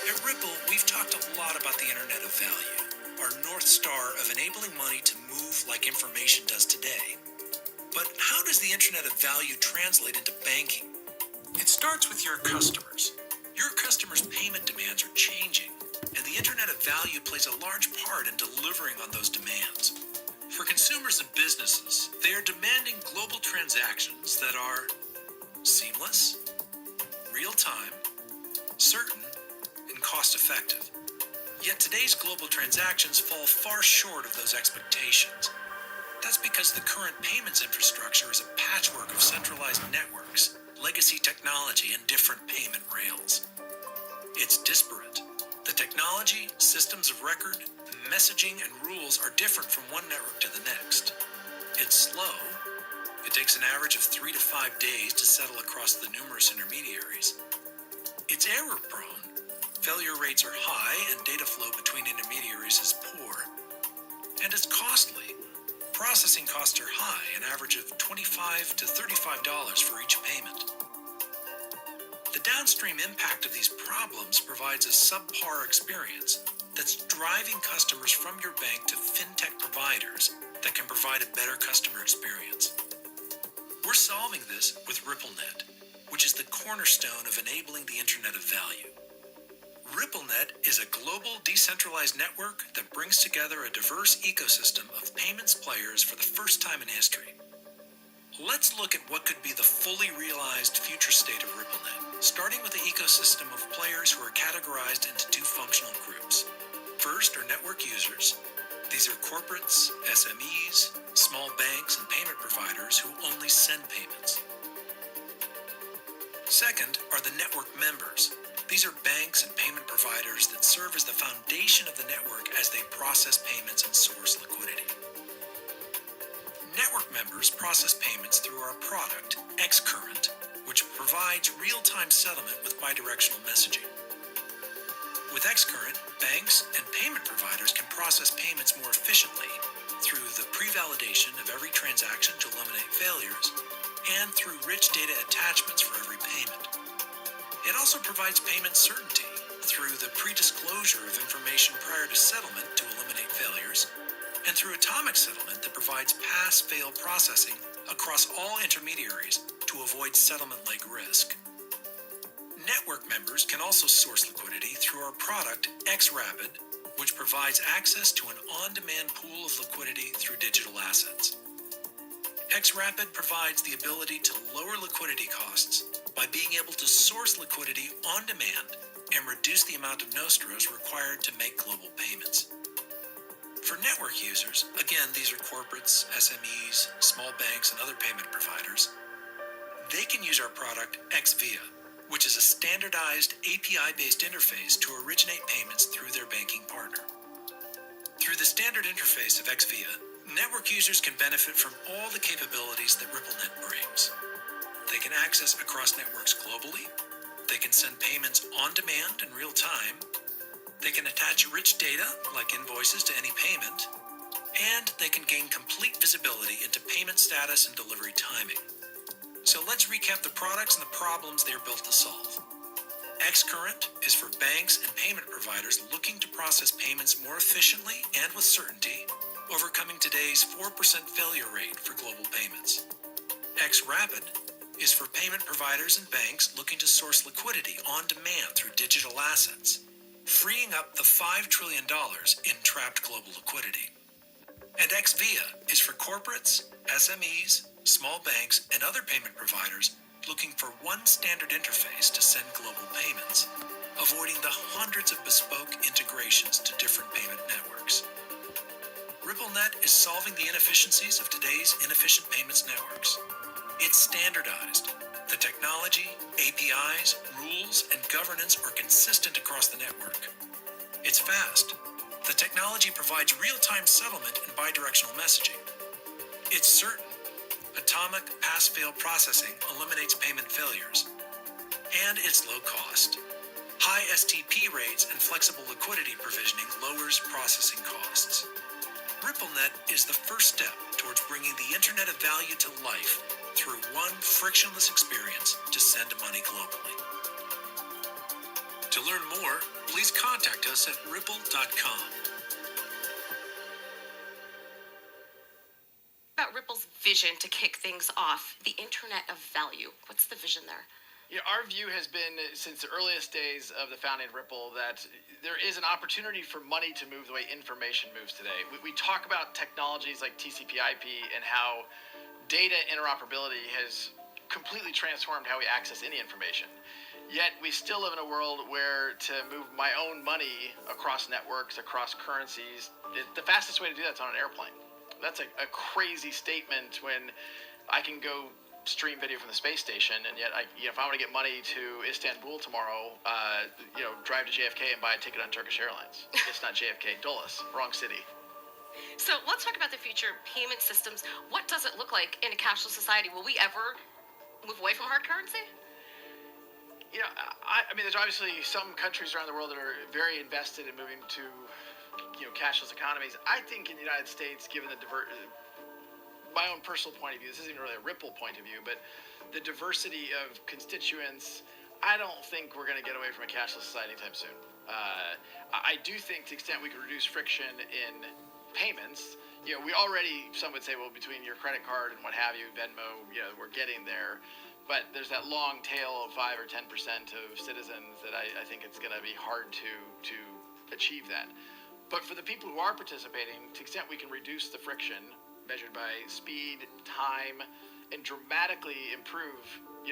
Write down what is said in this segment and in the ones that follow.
At Ripple, we've talked a lot about the Internet of Value, our North Star of enabling money to move like information does today. But how does the Internet of Value translate into banking? It starts with your customers. Your customers' payment demands are changing, and the Internet of Value plays a large part in delivering on those demands. For consumers and businesses, they are demanding global transactions that are seamless, real-time, certain, and cost-effective. Yet today's global transactions fall far short of those expectations. That's because the current payments infrastructure is a patchwork of centralized networks, legacy technology, and different payment rails. It's disparate. The technology, systems of record, messaging, and rules are different from one network to the next. It's slow. It takes an average of 3 to 5 days to settle across the numerous intermediaries. It's error-prone. Failure rates are high and data flow between intermediaries is poor. And it's costly. Processing costs are high, an average of $25 to $35 for each payment. The downstream impact of these problems provides a subpar experience that's driving customers from your bank to fintech providers that can provide a better customer experience. We're solving this with RippleNet, which is the cornerstone of enabling the Internet of Value. RippleNet is a global decentralized network that brings together a diverse ecosystem of payments players for the first time in history. Let's look at what could be the fully realized future state of RippleNet, starting with the ecosystem of players who are categorized into two functional groups. First are network users. These are corporates, SMEs, small banks, and payment providers who only send payments. Second are the network members. These are banks and payment providers that serve as the foundation of the network as they process payments and source liquidity. Network members process payments through our product, XCurrent, which provides real-time settlement with bidirectional messaging. With XCurrent, banks and payment providers can process payments more efficiently through the pre-validation of every transaction to eliminate failures and through rich data attachments for every payment. It also provides payment certainty through the pre-disclosure of information prior to settlement to eliminate failures, and through atomic settlement that provides pass-fail processing across all intermediaries to avoid settlement-leg risk. Network members can also source liquidity through our product XRapid, which provides access to an on-demand pool of liquidity through digital assets. XRapid provides the ability to lower liquidity costs by being able to source liquidity on demand and reduce the amount of nostros required to make global payments. For network users, again, these are corporates, SMEs, small banks, and other payment providers, they can use our product XVia, which is a standardized API-based interface to originate payments through their banking partner. Through the standard interface of XVia, network users can benefit from all the capabilities that RippleNet brings. They can access across networks globally, they can send payments on demand in real time, they can attach rich data like invoices to any payment, and they can gain complete visibility into payment status and delivery timing. So let's recap the products and the problems they are built to solve. XCurrent is for banks and payment providers looking to process payments more efficiently and with certainty, overcoming today's 4% failure rate for global payments. XRapid is for payment providers and banks looking to source liquidity on demand through digital assets, freeing up the $5 trillion in trapped global liquidity. And XVia is for corporates, SMEs, small banks, and other payment providers looking for one standard interface to send global payments, avoiding the hundreds of bespoke integrations to different payment networks. RippleNet is solving the inefficiencies of today's inefficient payments networks. It's standardized. The technology, APIs, rules, and governance are consistent across the network. It's fast. The technology provides real-time settlement and bidirectional messaging. It's certain. Atomic pass-fail processing eliminates payment failures. And it's low cost. High STP rates and flexible liquidity provisioning lowers processing costs. RippleNet is the first step towards bringing the Internet of Value to life through one frictionless experience to send money globally. To learn more, please contact us at ripple.com. About Ripple's vision to kick things off, the Internet of Value. What's the vision there? Our view has been since the earliest days of the founding of Ripple that there is an opportunity for money to move the way information moves today. We talk about technologies like TCP/IP and how data interoperability has completely transformed how we access any information. Yet we still live in a world where to move my own money across networks, across currencies, the fastest way to do that's on an airplane. That's a crazy statement when I can go stream video from the space station, and yet if I want to get money to Istanbul tomorrow, drive to JFK and buy a ticket on Turkish Airlines. It's not JFK, Dulles, wrong city. So let's talk about the future payment systems. What does it look like in a cashless society? Will we ever move away from hard currency? There's obviously some countries around the world that are very invested in moving to cashless economies. I think in the United States, given the my own personal point of view, this isn't really a Ripple point of view, but the diversity of constituents, I don't think we're going to get away from a cashless society anytime soon. I do think to the extent we can reduce friction in payments, we already, some would say, well, between your credit card and what have you, Venmo, we're getting there. But there's that long tail of 5 or 10% of citizens that I think it's going to be hard to achieve that. But for the people who are participating, to the extent we can reduce the friction measured by speed, time, and dramatically improve,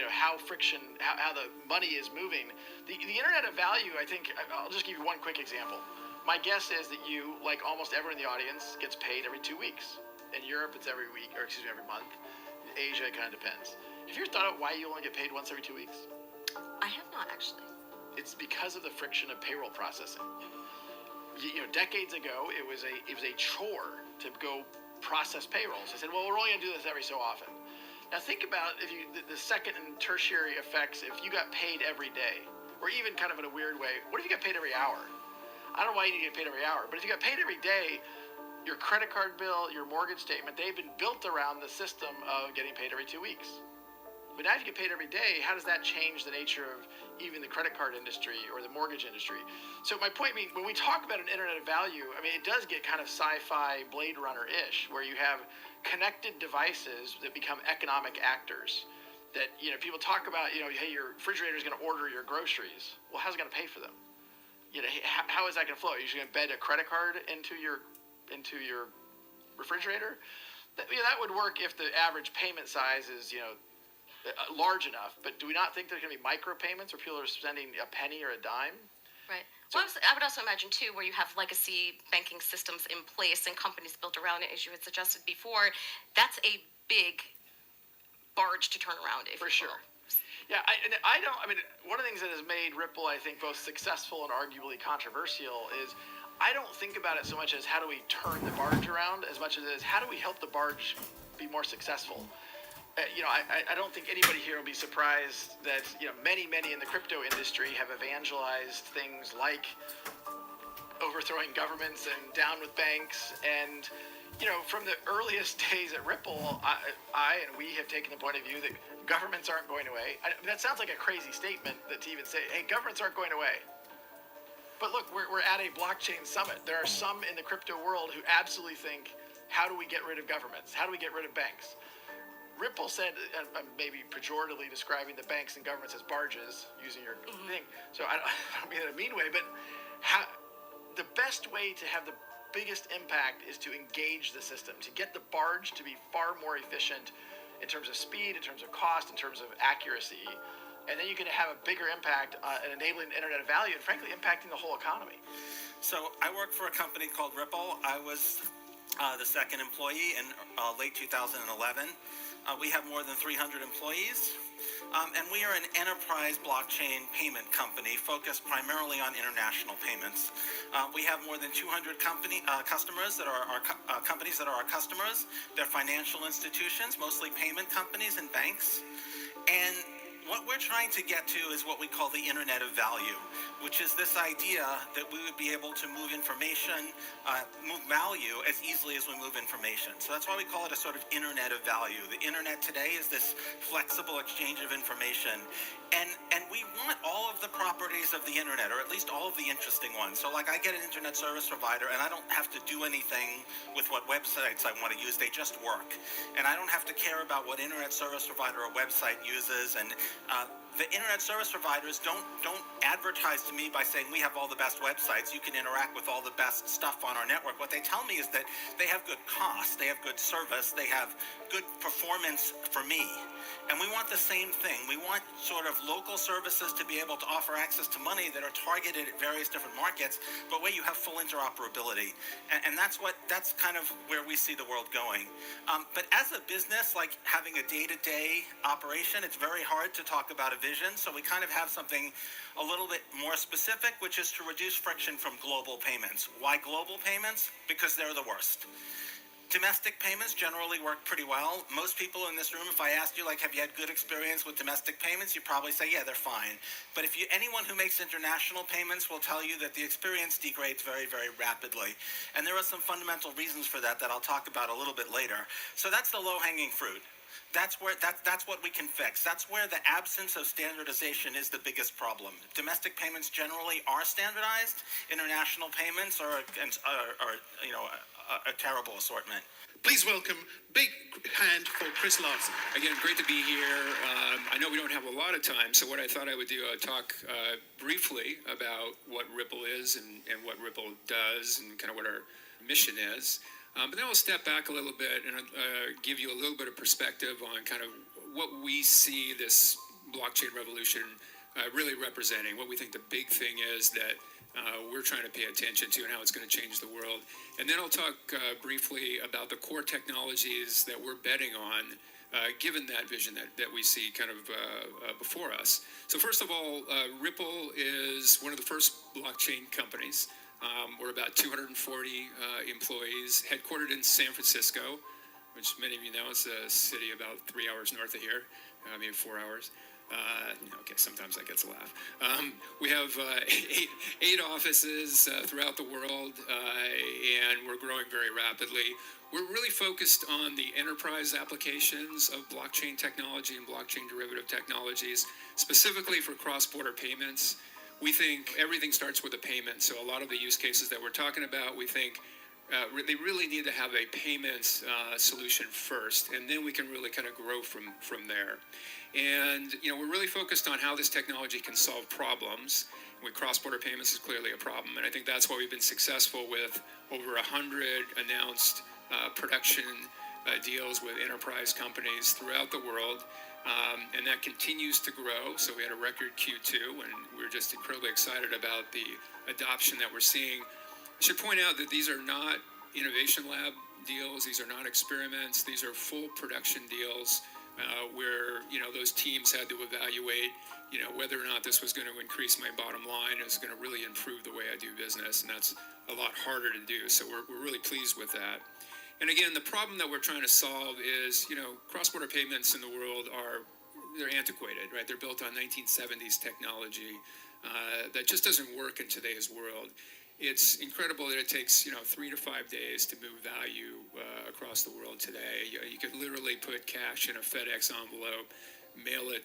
how the money is moving. The Internet of Value, I think, I'll just give you one quick example. My guess is that you, like almost everyone in the audience, gets paid every 2 weeks. In Europe, it's every week, or every month. In Asia, it kind of depends. Have you ever thought about why you only get paid once every 2 weeks? I have not, actually. It's because of the friction of payroll processing. Decades ago, it was a chore to go process payrolls. I said, well, we're only going to do this every so often. Now think about the second and tertiary effects. If you got paid every day, or even kind of in a weird way, what if you got paid every hour? I don't know why you need to get paid every hour, but if you got paid every day, your credit card bill, your mortgage statement, they've been built around the system of getting paid every 2 weeks. But now if you get paid every day, how does that change the nature of even the credit card industry or the mortgage industry? So my point being, when we talk about an Internet of Value, it does get kind of sci-fi Blade Runner-ish, where you have connected devices that become economic actors. That, people talk about, hey, your refrigerator is going to order your groceries. Well, how's it going to pay for them? How is that going to flow? Are you just going to embed a credit card into your refrigerator? That would work if the average payment size is, large enough, but do we not think there's going to be micropayments where people are spending a penny or a dime? Right. Well, I would also imagine, too, where you have legacy banking systems in place and companies built around it, as you had suggested before, that's a big barge to turn around, if For you will. sure. Yeah, one of the things that has made Ripple, I think, both successful and arguably controversial is I don't think about it so much as how do we turn the barge around as much as it is how do we help the barge be more successful. I don't think anybody here will be surprised that many in the crypto industry have evangelized things like overthrowing governments and down with banks. And from the earliest days at Ripple, I and we have taken the point of view that governments aren't going away. That sounds like a crazy statement to even say, hey, governments aren't going away. But look, we're at a blockchain summit. There are some in the crypto world who absolutely think, how do we get rid of governments? How do we get rid of banks? Ripple said, maybe pejoratively describing the banks and governments as barges, using your thing. So I don't mean it in a mean way, but the best way to have the biggest impact is to engage the system, to get the barge to be far more efficient in terms of speed, in terms of cost, in terms of accuracy. And then you can have a bigger impact in enabling the Internet of Value and, frankly, impacting the whole economy. So I work for a company called Ripple. I was the second employee in late 2011. We have more than 300 employees, and we are an enterprise blockchain payment company focused primarily on international payments. We have more than 200 customers that are our companies that are our customers. They're financial institutions, mostly payment companies and banks. And What we're trying to get to is what we call the Internet of Value, which is this idea that we would be able to move information, move value as easily as we move information. So that's why we call it a sort of Internet of Value. The Internet today is this flexible exchange of information. And we want all of the properties of the Internet, or at least all of the interesting ones. So like I get an internet service provider and I don't have to do anything with what websites I want to use. They just work. And I don't have to care about what internet service provider or website uses. And the internet service providers don't advertise to me by saying we have all the best websites, you can interact with all the best stuff on our network. What they tell me is that they have good cost, they have good service, they have good performance for me. And we want the same thing. We want sort of local services to be able to offer access to money that are targeted at various different markets, but where you have full interoperability. And that's kind of where we see the world going. But as a business, like having a day-to-day operation, it's very hard to talk about a vision. So we kind of have something a little bit more specific, which is to reduce friction from global payments. Why global payments? Because they're the worst. Domestic payments generally work pretty well. Most people in this room, if I asked you, like, have you had good experience with domestic payments, you'd probably say, yeah, they're fine. But anyone who makes international payments will tell you that the experience degrades very, very rapidly. And there are some fundamental reasons for that I'll talk about a little bit later. So that's the low-hanging fruit. That's what we can fix. That's where the absence of standardization is the biggest problem. Domestic payments generally are standardized. International payments are a terrible assortment. Please welcome, big hand for Chris Larson. Again, great to be here. I know we don't have a lot of time, so what I thought I would do, I'd talk briefly about what Ripple is and what Ripple does and kind of what our mission is. But then I'll step back a little bit and give you a little bit of perspective on kind of what we see this blockchain revolution really representing, what we think the big thing is that we're trying to pay attention to and how it's going to change the world. And then I'll talk briefly about the core technologies that we're betting on, given that vision that we see kind of before us. So first of all, Ripple is one of the first blockchain companies. We're about 240 employees, headquartered in San Francisco, which many of you know is a city about 3 hours north of here, maybe 4 hours. Okay, sometimes that gets a laugh. We have eight offices throughout the world, and we're growing very rapidly. We're really focused on the enterprise applications of blockchain technology and blockchain derivative technologies, specifically for cross-border payments. We think everything starts with a payment, so a lot of the use cases that we're talking about, we think they really need to have a payments solution first, and then we can really kind of grow from there. And we're really focused on how this technology can solve problems. With cross-border payments is clearly a problem, and I think that's why we've been successful with over 100 announced production deals with enterprise companies throughout the world. And that continues to grow. So we had a record Q2, and we're just incredibly excited about the adoption that we're seeing. I should point out that these are not innovation lab deals. These are not experiments. These are full production deals where those teams had to evaluate whether or not this was going to increase my bottom line, is going to really improve the way I do business, and that's a lot harder to do. So we're really pleased with that. And again, the problem that we're trying to solve is, cross-border payments in the world they're antiquated, right? They're built on 1970s technology that just doesn't work in today's world. It's incredible that it takes, 3 to 5 days to move value across the world today. You could literally put cash in a FedEx envelope, mail it,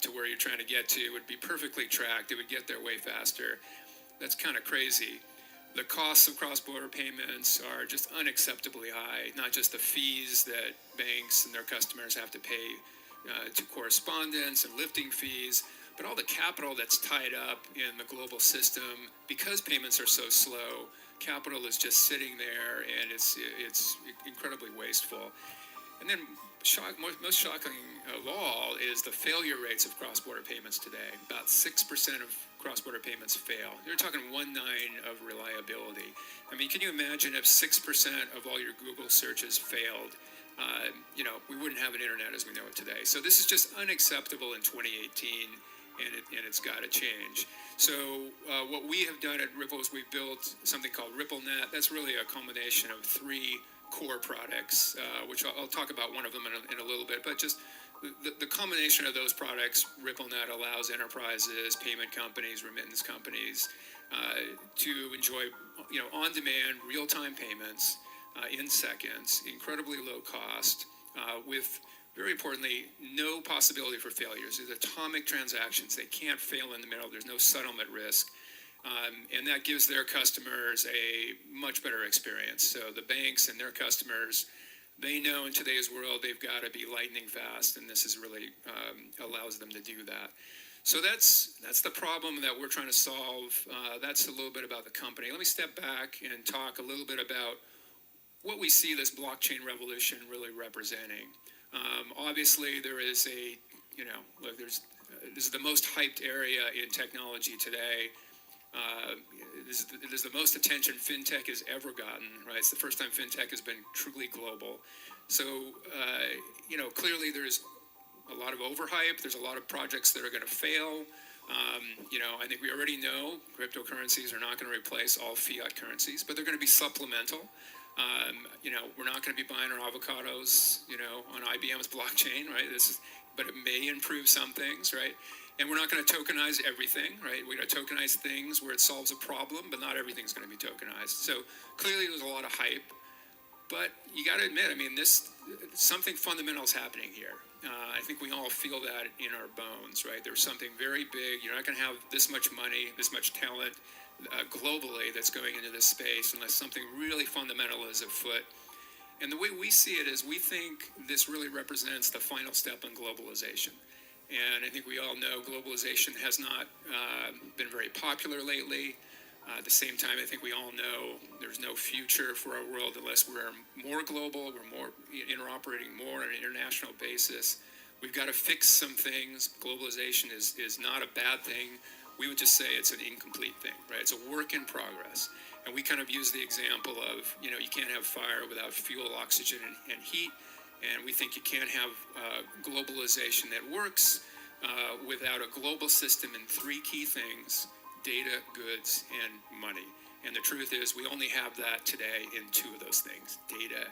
to where you're trying to get to. It would be perfectly tracked. It would get there way faster. That's kind of crazy. The costs of cross-border payments are just unacceptably high, not just the fees that banks and their customers have to pay to correspondents and lifting fees, but all the capital that's tied up in the global system. Because payments are so slow, capital is just sitting there, and it's incredibly wasteful. And then most shocking of all is the failure rates of cross-border payments today. About 6% of cross-border payments fail. You're talking 1/9 of reliability. I mean, can you imagine if 6% of all your Google searches failed? We wouldn't have an internet as we know it today. So this is just unacceptable in 2018, and it's got to change. So what we have done at Ripple is we've built something called RippleNet. That's really a combination of 3 core products, which I'll talk about one of them in a little bit. But just the combination of those products, RippleNet allows enterprises, payment companies, remittance companies to enjoy, on-demand, real-time payments in seconds, incredibly low cost, with, very importantly, no possibility for failures. These atomic transactions. They can't fail in the middle. There's no settlement risk. And that gives their customers a much better experience. So the banks and their customers, they know in today's world they've got to be lightning fast, and this is really allows them to do that. So that's the problem that we're trying to solve. That's a little bit about the company. Let me step back and talk a little bit about what we see this blockchain revolution really representing. Obviously, there is this is the most hyped area in technology today. It is the most attention fintech has ever gotten, right? It's the first time fintech has been truly global. So, clearly there's a lot of overhype. There's a lot of projects that are going to fail. I think we already know cryptocurrencies are not going to replace all fiat currencies, but they're going to be supplemental. We're not going to be buying our avocados, on IBM's blockchain, right? But it may improve some things, right? And we're not going to tokenize everything, right? We're going to tokenize things where it solves a problem, but not everything's going to be tokenized. So clearly there's a lot of hype, but you got to admit, something fundamental is happening here. I think we all feel that in our bones, right? There's something very big. You're not going to have this much money, this much talent globally that's going into this space unless something really fundamental is afoot. And the way we see it is we think this really represents the final step in globalization. And I think we all know globalization has not been very popular lately. At the same time, I think we all know there's no future for our world unless we're more global, we're more interoperating more on an international basis. We've got to fix some things. Globalization is not a bad thing. We would just say it's an incomplete thing, right? It's a work in progress. And we kind of use the example of, you can't have fire without fuel, oxygen, and heat. And we think you can't have globalization that works without a global system in three key things: data, goods, and money. And the truth is we only have that today in two of those things: data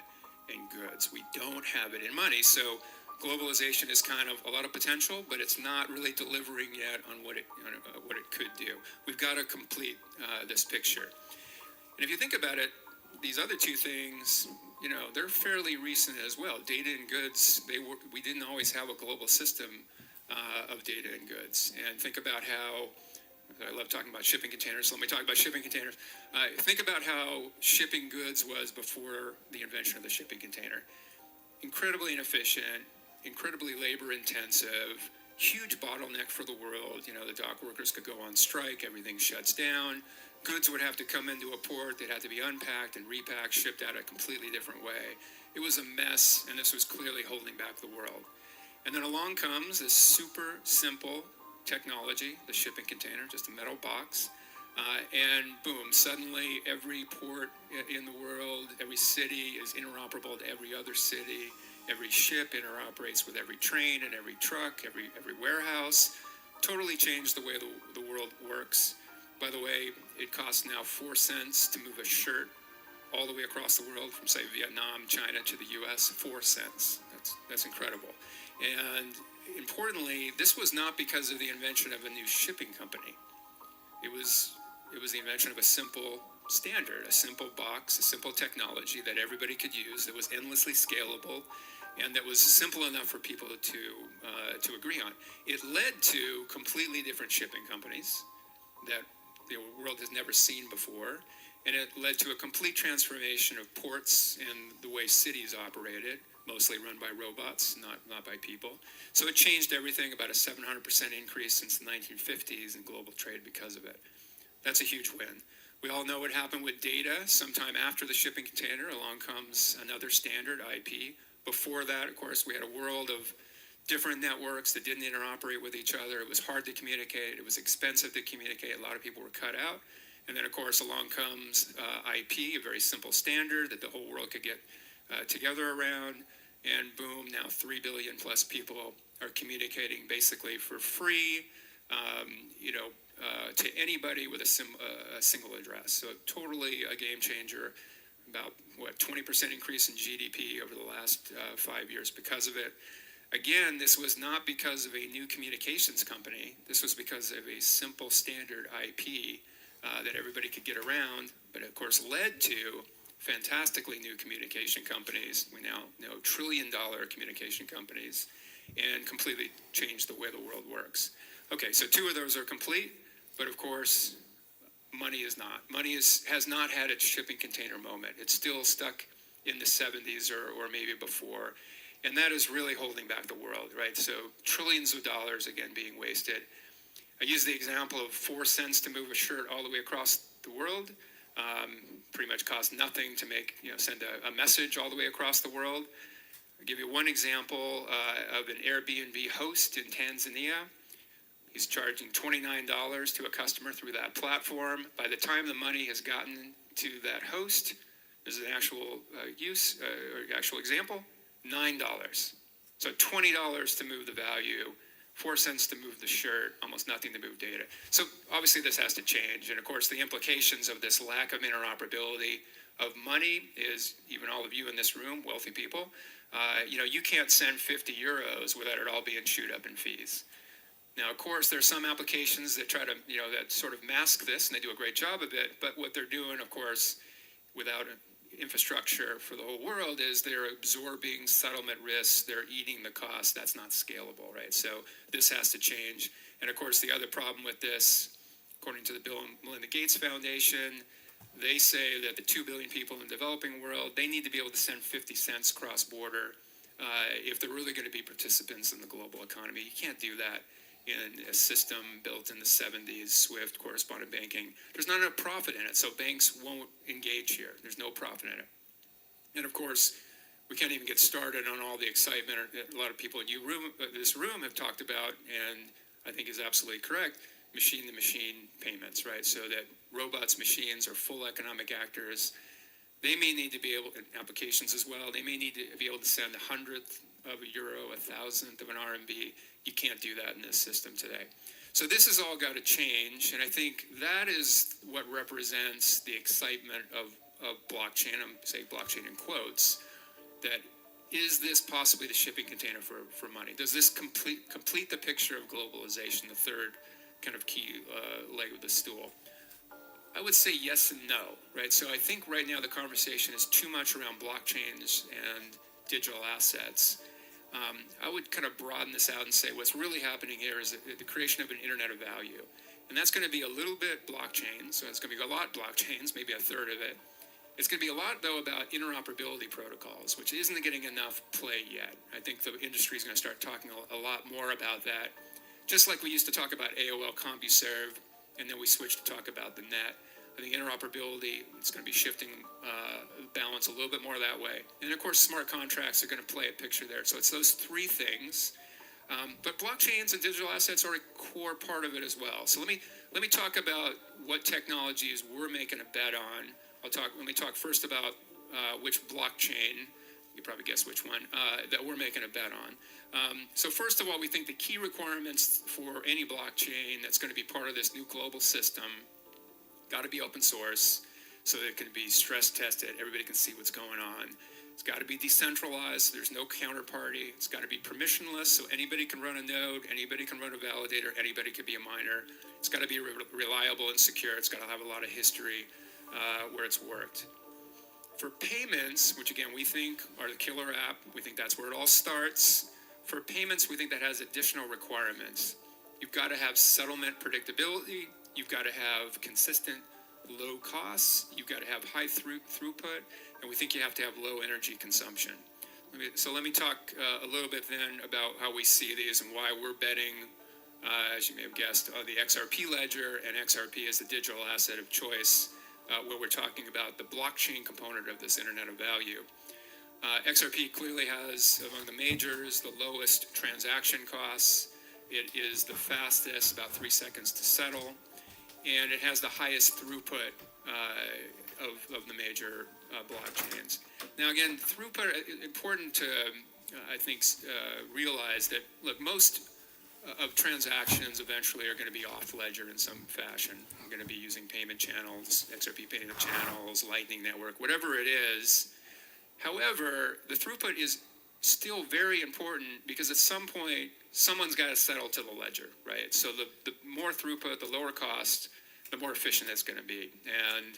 and goods. We don't have it in money. So globalization is kind of a lot of potential, but it's not really delivering yet on what it could do. We've got to complete this picture. And if you think about it, these other two things, they're fairly recent as well. Data and goods, we didn't always have a global system of data and goods. And think about how, I love talking about shipping containers, so let me talk about shipping containers. Think about how shipping goods was before the invention of the shipping container. Incredibly inefficient, incredibly labor intensive, huge bottleneck for the world. The dock workers could go on strike, everything shuts down. Goods would have to come into a port, they'd have to be unpacked and repacked, shipped out a completely different way. It was a mess, and this was clearly holding back the world. And then along comes this super simple technology, the shipping container, just a metal box. And boom, suddenly every port in the world, every city is interoperable to every other city. Every ship interoperates with every train and every truck, every warehouse. Totally changed the way the world works. By the way, it costs now 4 cents to move a shirt all the way across the world from, say, Vietnam, China to the U.S. 4 cents. That's incredible. And importantly, this was not because of the invention of a new shipping company. It was the invention of a simple standard, a simple box, a simple technology that everybody could use, that was endlessly scalable, and that was simple enough for people to agree on. It led to completely different shipping companies that the world has never seen before, and it led to a complete transformation of ports and the way cities operated, mostly run by robots, not by people. So it changed everything, about a 700% increase since the 1950s in global trade because of it. That's a huge win. We all know what happened with data. Sometime after the shipping container, along comes another standard, IP. Before that, of course, we had a world of different networks that didn't interoperate with each other. It was hard to communicate. It was expensive to communicate. A lot of people were cut out. And then, of course, along comes IP, a very simple standard that the whole world could get together around. And boom, now 3 billion plus people are communicating basically for free, to anybody with a single address. So totally a game changer. About, 20% increase in GDP over the last 5 years because of it. Again, this was not because of a new communications company. This was because of a simple standard IP that everybody could get around, but of course led to fantastically new communication companies. We now know trillion-dollar communication companies, and completely changed the way the world works. Okay, so 2 of those are complete, but of course, money is not. Money has not had its shipping container moment. It's still stuck in the 70s or maybe before. And that is really holding back the world, right? So trillions of dollars, again, being wasted. I use the example of 4 cents to move a shirt all the way across the world. Pretty much costs nothing to send a message all the way across the world. I'll give you one example of an Airbnb host in Tanzania. He's charging $29 to a customer through that platform. By the time the money has gotten to that host, this is an actual actual example, $9. So $20 to move the value, 4 cents to move the shirt, almost nothing to move data. So obviously this has to change. And of course, the implications of this lack of interoperability of money is, even all of you in this room, wealthy people, you can't send 50 euros without it all being chewed up in fees. Now, of course, there's some applications that try to, that sort of mask this, and they do a great job of it. But what they're doing, of course, without infrastructure for the whole world, is they're absorbing settlement risks. They're eating the cost. That's not scalable, right? So this has to change. And of course, the other problem with this, according to the Bill and Melinda Gates Foundation, they say that the 2 billion people in the developing world, they need to be able to send 50 cents cross-border if they're really going to be participants in the global economy. You can't do that in a system built in the 70s, SWIFT, correspondent banking. There's not enough profit in it, so banks won't engage here. There's no profit in it. And of course, we can't even get started on all the excitement a lot of people in this room have talked about, and I think is absolutely correct, machine-to-machine payments, right? So that robots, machines are full economic actors. They may need to be able, in applications as well, they may need to be able to send 100th of a euro, 1,000th of an RMB. You can't do that in this system today. So this has all got to change, and I think that is what represents the excitement of blockchain. I'm saying blockchain in quotes. That is this possibly the shipping container for money? Does this complete the picture of globalization, the third kind of key leg of the stool? I would say yes and no, right? So I think right now the conversation is too much around blockchains and digital assets. I would kind of broaden this out and say what's really happening here is the creation of an internet of value. And that's going to be a little bit blockchain, so it's going to be a lot blockchains, maybe a third of it. It's going to be a lot, though, about interoperability protocols, which isn't getting enough play yet. I think the industry is going to start talking a lot more about that, just like we used to talk about AOL CompuServe, and then we switched to talk about the net. I think interoperability is going to be shifting balance a little bit more that way. And of course, smart contracts are going to play a picture there. So it's those 3 things. But blockchains and digital assets are a core part of it as well. So let me talk about what technologies we're making a bet on. Let me talk first about which blockchain, you probably guess which one, that we're making a bet on. So first of all, we think the key requirements for any blockchain that's going to be part of this new global system got to be open source so that it can be stress tested. Everybody can see what's going on. It's got to be decentralized. So there's no counterparty. It's got to be permissionless, so anybody can run a node, anybody can run a validator, anybody can be a miner. It's got to be reliable and secure. It's got to have a lot of history where it's worked. For payments, which again we think are the killer app, we think that's where it all starts. For payments, we think that has additional requirements. You've got to have settlement predictability. You've got to have consistent low costs. You've got to have high throughput. And we think you have to have low energy consumption. Let me talk a little bit then about how we see these and why we're betting, as you may have guessed, on the XRP ledger, and XRP is the digital asset of choice, where we're talking about the blockchain component of this Internet of Value. XRP clearly has, among the majors, the lowest transaction costs. It is the fastest, about 3 seconds to settle, and it has the highest throughput of the major blockchains. Now, again, throughput, important to, I think, realize that, look, most of transactions eventually are going to be off ledger in some fashion. We're going to be using payment channels, XRP payment channels, Lightning Network, whatever it is. However, the throughput is still very important because at some point, someone's got to settle to the ledger, right? So the more throughput, the lower cost, the more efficient it's going to be. And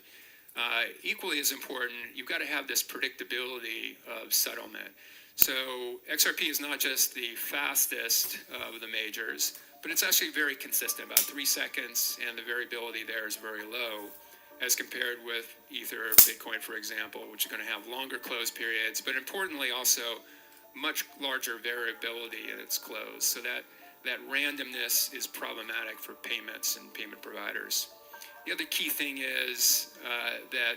equally as important, you've got to have this predictability of settlement. So XRP is not just the fastest of the majors, but it's actually very consistent, about 3 seconds, and the variability there is very low as compared with Ether or Bitcoin, for example, which are going to have longer close periods, but importantly also much larger variability in its close. So that randomness is problematic for payments and payment providers. The other key thing is that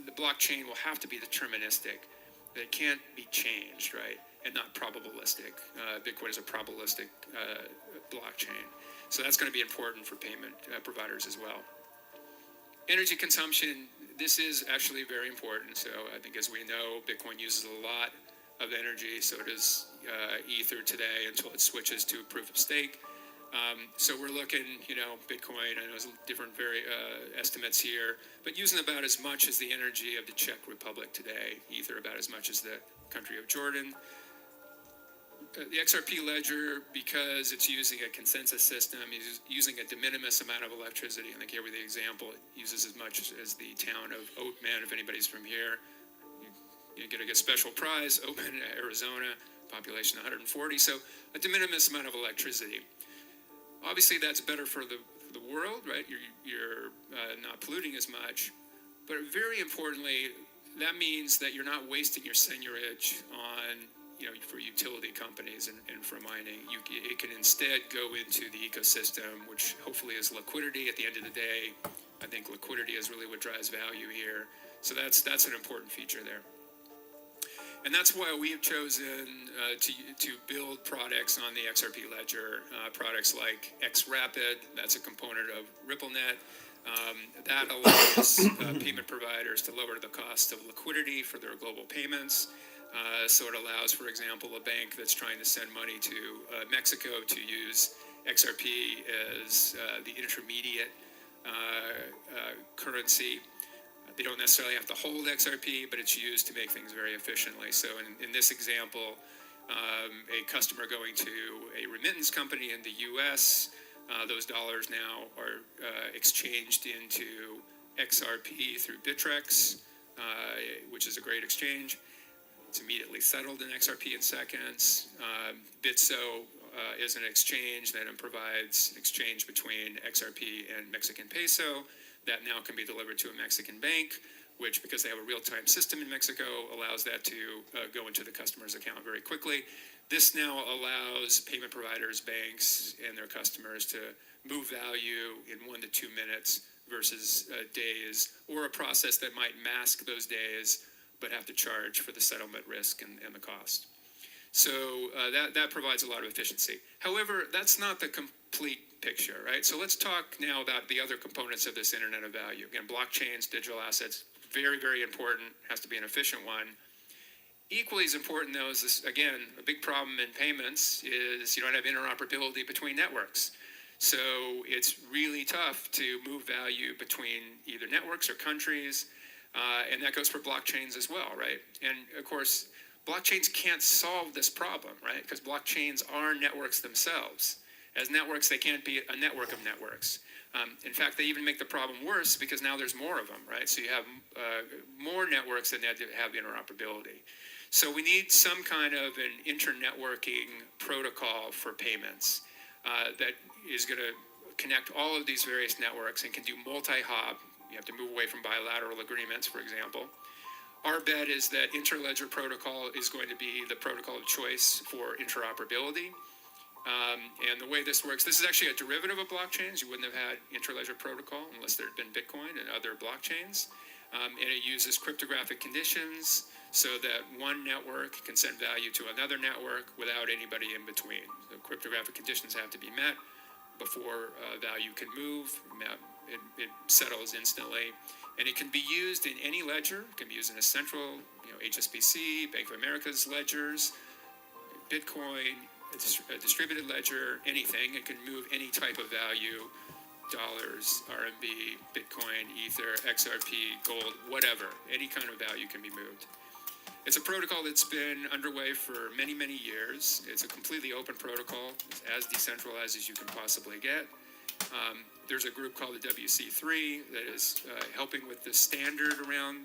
the blockchain will have to be deterministic. It can't be changed, right? And not probabilistic. Bitcoin is a probabilistic blockchain. So that's going to be important for payment providers as well. Energy consumption, this is actually very important. So I think, as we know, Bitcoin uses a lot of energy. So does Ether today until it switches to proof of stake. So we're looking, Bitcoin, I know there's different estimates here, but using about as much as the energy of the Czech Republic today, Ether about as much as the country of Jordan. The XRP ledger, because it's using a consensus system, is using a de minimis amount of electricity. I think here with the example, it uses as much as the town of Oatman. If anybody's from here, you get a special prize. Oatman, Arizona, population 140, so a de minimis amount of electricity. Obviously, that's better for the world, right? You're not polluting as much, but very importantly, that means that you're not wasting your seigniorage on, for utility companies and for mining. It can instead go into the ecosystem, which hopefully is liquidity at the end of the day. I think liquidity is really what drives value here. So that's an important feature there. And that's why we have chosen to build products on the XRP ledger, products like XRapid, that's a component of RippleNet. That allows payment providers to lower the cost of liquidity for their global payments. So it allows, for example, a bank that's trying to send money to Mexico to use XRP as the intermediate currency. They don't necessarily have to hold XRP, but it's used to make things very efficiently. So in this example, a customer going to a remittance company in the U.S., those dollars now are exchanged into XRP through Bittrex, which is a great exchange. It's immediately settled in XRP in seconds. Bitso is an exchange that provides exchange between XRP and Mexican peso that now can be delivered to a Mexican bank, which, because they have a real-time system in Mexico, allows that to go into the customer's account very quickly. This now allows payment providers, banks, and their customers to move value in 1 to 2 minutes versus days, or a process that might mask those days but have to charge for the settlement risk and the cost. So that provides a lot of efficiency. However, that's not the complete picture, right? So let's talk now about the other components of this Internet of Value. Again, blockchains, digital assets, very, very important, has to be an efficient one. Equally as important, though, is this, again, a big problem in payments is you don't have interoperability between networks. So it's really tough to move value between either networks or countries, and that goes for blockchains as well, right? And of course, blockchains can't solve this problem, right? Because blockchains are networks themselves. As networks, they can't be a network of networks. In fact, they even make the problem worse because now there's more of them, right? So you have more networks than that have interoperability. So we need some kind of an internetworking protocol for payments that is going to connect all of these various networks and can do multi-hop. You have to move away from bilateral agreements, for example. Our bet is that interledger protocol is going to be the protocol of choice for interoperability. And the way this works, this is actually a derivative of blockchains. You wouldn't have had interledger protocol unless there had been Bitcoin and other blockchains. And it uses cryptographic conditions so that one network can send value to another network without anybody in between. So cryptographic conditions have to be met before value can move. It settles instantly. And it can be used in any ledger. It can be used in a central, HSBC, Bank of America's ledgers, Bitcoin, a distributed ledger, anything. It can move any type of value, dollars, RMB, Bitcoin, Ether, XRP, gold, whatever. Any kind of value can be moved. It's a protocol that's been underway for many, many years. It's a completely open protocol. It's as decentralized as you can possibly get. There's a group called the WC3 that is helping with the standard around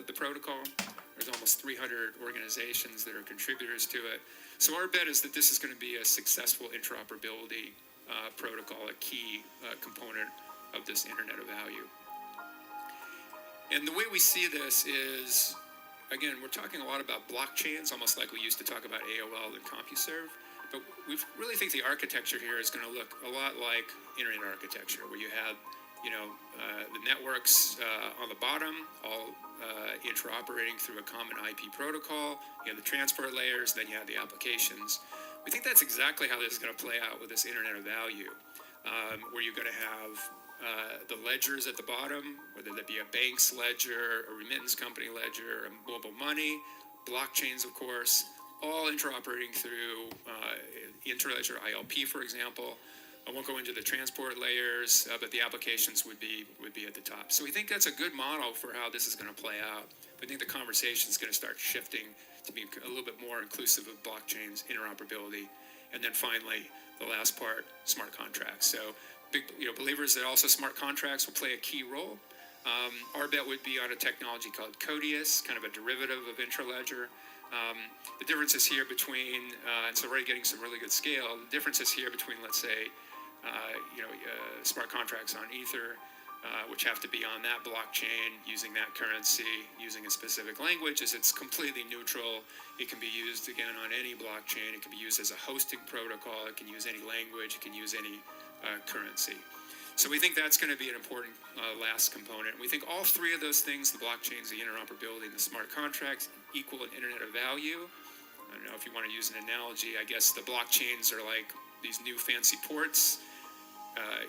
the protocol. There's almost 300 organizations that are contributors to it. So our bet is that this is going to be a successful interoperability protocol, a key component of this Internet of Value. And the way we see this is, again, we're talking a lot about blockchains, almost like we used to talk about AOL and CompuServe. But we really think the architecture here is going to look a lot like internet architecture, where you have, the networks on the bottom, all interoperating through a common IP protocol. You have the transport layers, then you have the applications. We think that's exactly how this is going to play out with this Internet of Value, where you're going to have the ledgers at the bottom, whether that be a bank's ledger, a remittance company ledger, a mobile money, blockchains, of course, all interoperating through interledger ILP, for example. I won't go into the transport layers, but the applications would be at the top. So we think that's a good model for how this is going to play out. We think the conversation is going to start shifting to be a little bit more inclusive of blockchains, interoperability, and then finally, the last part, smart contracts. So big, believers that also smart contracts will play a key role. Our bet would be on a technology called Codius, kind of a derivative of Intraledger. The differences here between, and so we're already getting some really good scale, the differences here between, let's say, smart contracts on Ether, which have to be on that blockchain, using that currency, using a specific language, is it's completely neutral. It can be used, again, on any blockchain. It can be used as a hosting protocol. It can use any language. It can use any currency. So we think that's going to be an important last component. We think all three of those things, the blockchains, the interoperability, and the smart contracts, equal an Internet of Value. I don't know if you want to use an analogy. I guess the blockchains are like these new fancy ports.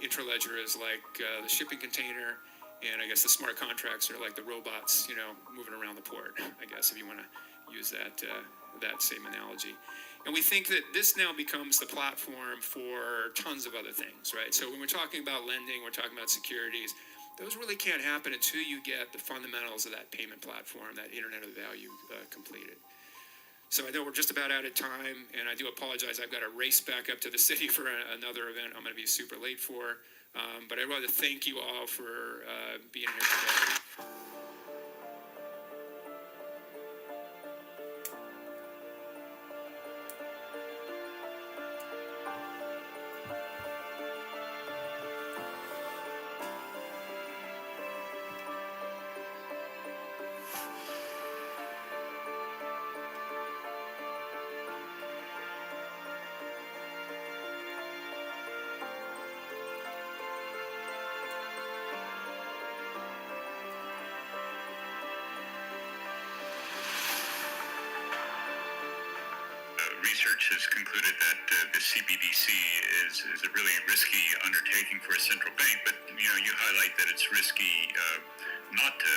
Intraledger is like the shipping container, and I guess the smart contracts are like the robots, moving around the port, I guess, if you want to use that same analogy. And we think that this now becomes the platform for tons of other things, right? So when we're talking about lending, we're talking about securities, those really can't happen until you get the fundamentals of that payment platform, that Internet of Value completed. So I know we're just about out of time, and I do apologize. I've got to race back up to the city for another event I'm going to be super late for. But I want to thank you all for being here today. Research has concluded that the CBDC is a really risky undertaking for a central bank, but you highlight that it's risky not to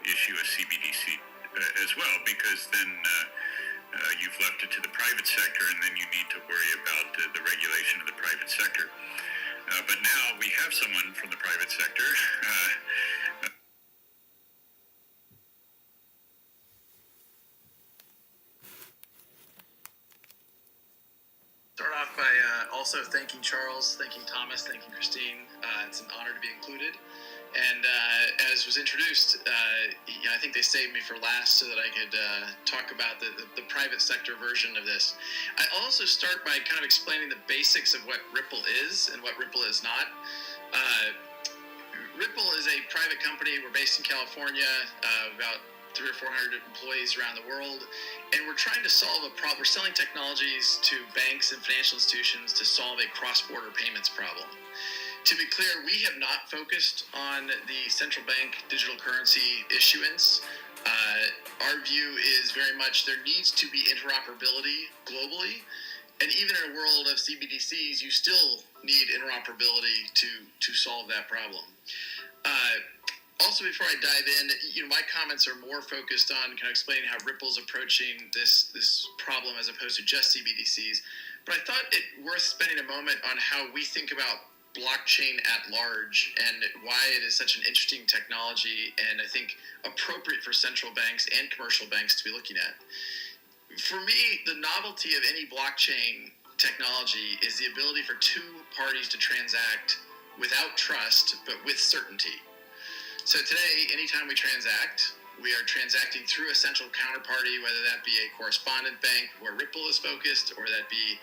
issue a CBDC as well, because then you've left it to the private sector, and then you need to worry about the regulation of the private sector. But now we have someone from the private sector. Start off by also thanking Charles, thanking Thomas, thanking Christine. It's an honor to be included. And as was introduced, I think they saved me for last so that I could talk about the private sector version of this. I'll also start by kind of explaining the basics of what Ripple is and what Ripple is not. Ripple is a private company. We're based in California, about 300 or 400 employees around the world, and we're trying to solve a problem. We're selling technologies to banks and financial institutions to solve a cross-border payments problem. To be clear, we have not focused on the central bank digital currency issuance. Our view is very much there needs to be interoperability globally, and even in a world of CBDCs, you still need interoperability to solve that problem. Also, before I dive in, my comments are more focused on kind of explaining how Ripple's approaching this problem as opposed to just CBDCs. But I thought it worth spending a moment on how we think about blockchain at large and why it is such an interesting technology and I think appropriate for central banks and commercial banks to be looking at. For me, the novelty of any blockchain technology is the ability for two parties to transact without trust, but with certainty. So today, anytime we transact, we are transacting through a central counterparty, whether that be a correspondent bank where Ripple is focused, or that be